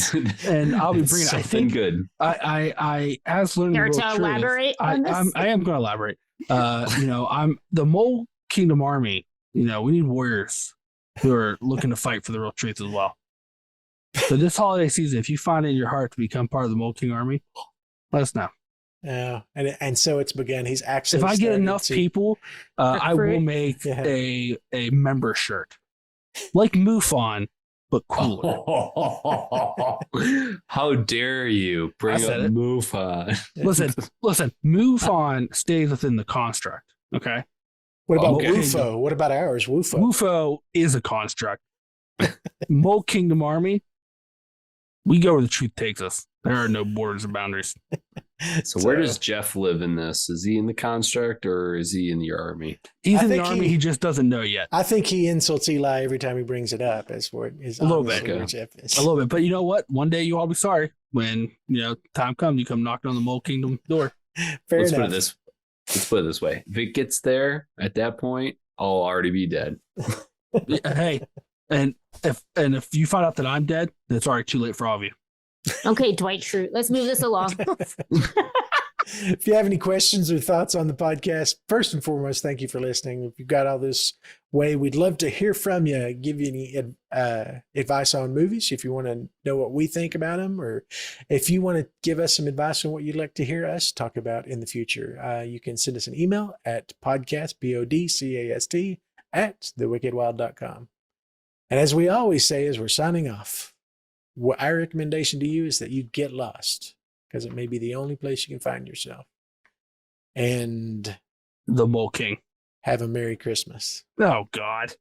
bringing. I think good. I as learning. Care the to elaborate on this? I am going to elaborate. I'm the Mole Kingdom Army. We need warriors who are looking to fight for the real truth as well. So this holiday season, if you find it in your heart to become part of the Mole King Army, let us know. Yeah, and so it's begun. He's actually. If I get enough people, I will make a member shirt like MUFON. But cooler. How dare you bring up MUFON? Listen. MUFON stays within the construct. Okay. What about WUFO? What about ours? WUFO. WUFO is a construct. Mole Kingdom Army. We go where the truth takes us. There are no borders or boundaries. So where does Jeff live in this? Is he in the construct or is he in the army? He's in the army. He just doesn't know yet. I think he insults Eli every time he brings it up. As for it is a little bit. Jeff is. A little bit. But you know what? One day you'll all be sorry when time comes. You come knocking on the Mole Kingdom door. Let's put it this way. If it gets there at that point, I'll already be dead. Hey, and if you find out that I'm dead, then it's already too late for all of you. Okay, Dwight Schrute, let's move this along. If you have any questions or thoughts on the podcast, first and foremost, thank you for listening. If you've got all this way, we'd love to hear from you. Give you any advice on movies if you want to know what we think about them, or if you want to give us some advice on what you'd like to hear us talk about in the future. You can send us an email at podcast, podcast, at thewickedwild.com. And as we always say as we're signing off, our recommendation to you is that you get lost, because it may be the only place you can find yourself. And The Mole King. have a Merry Christmas. Oh, God.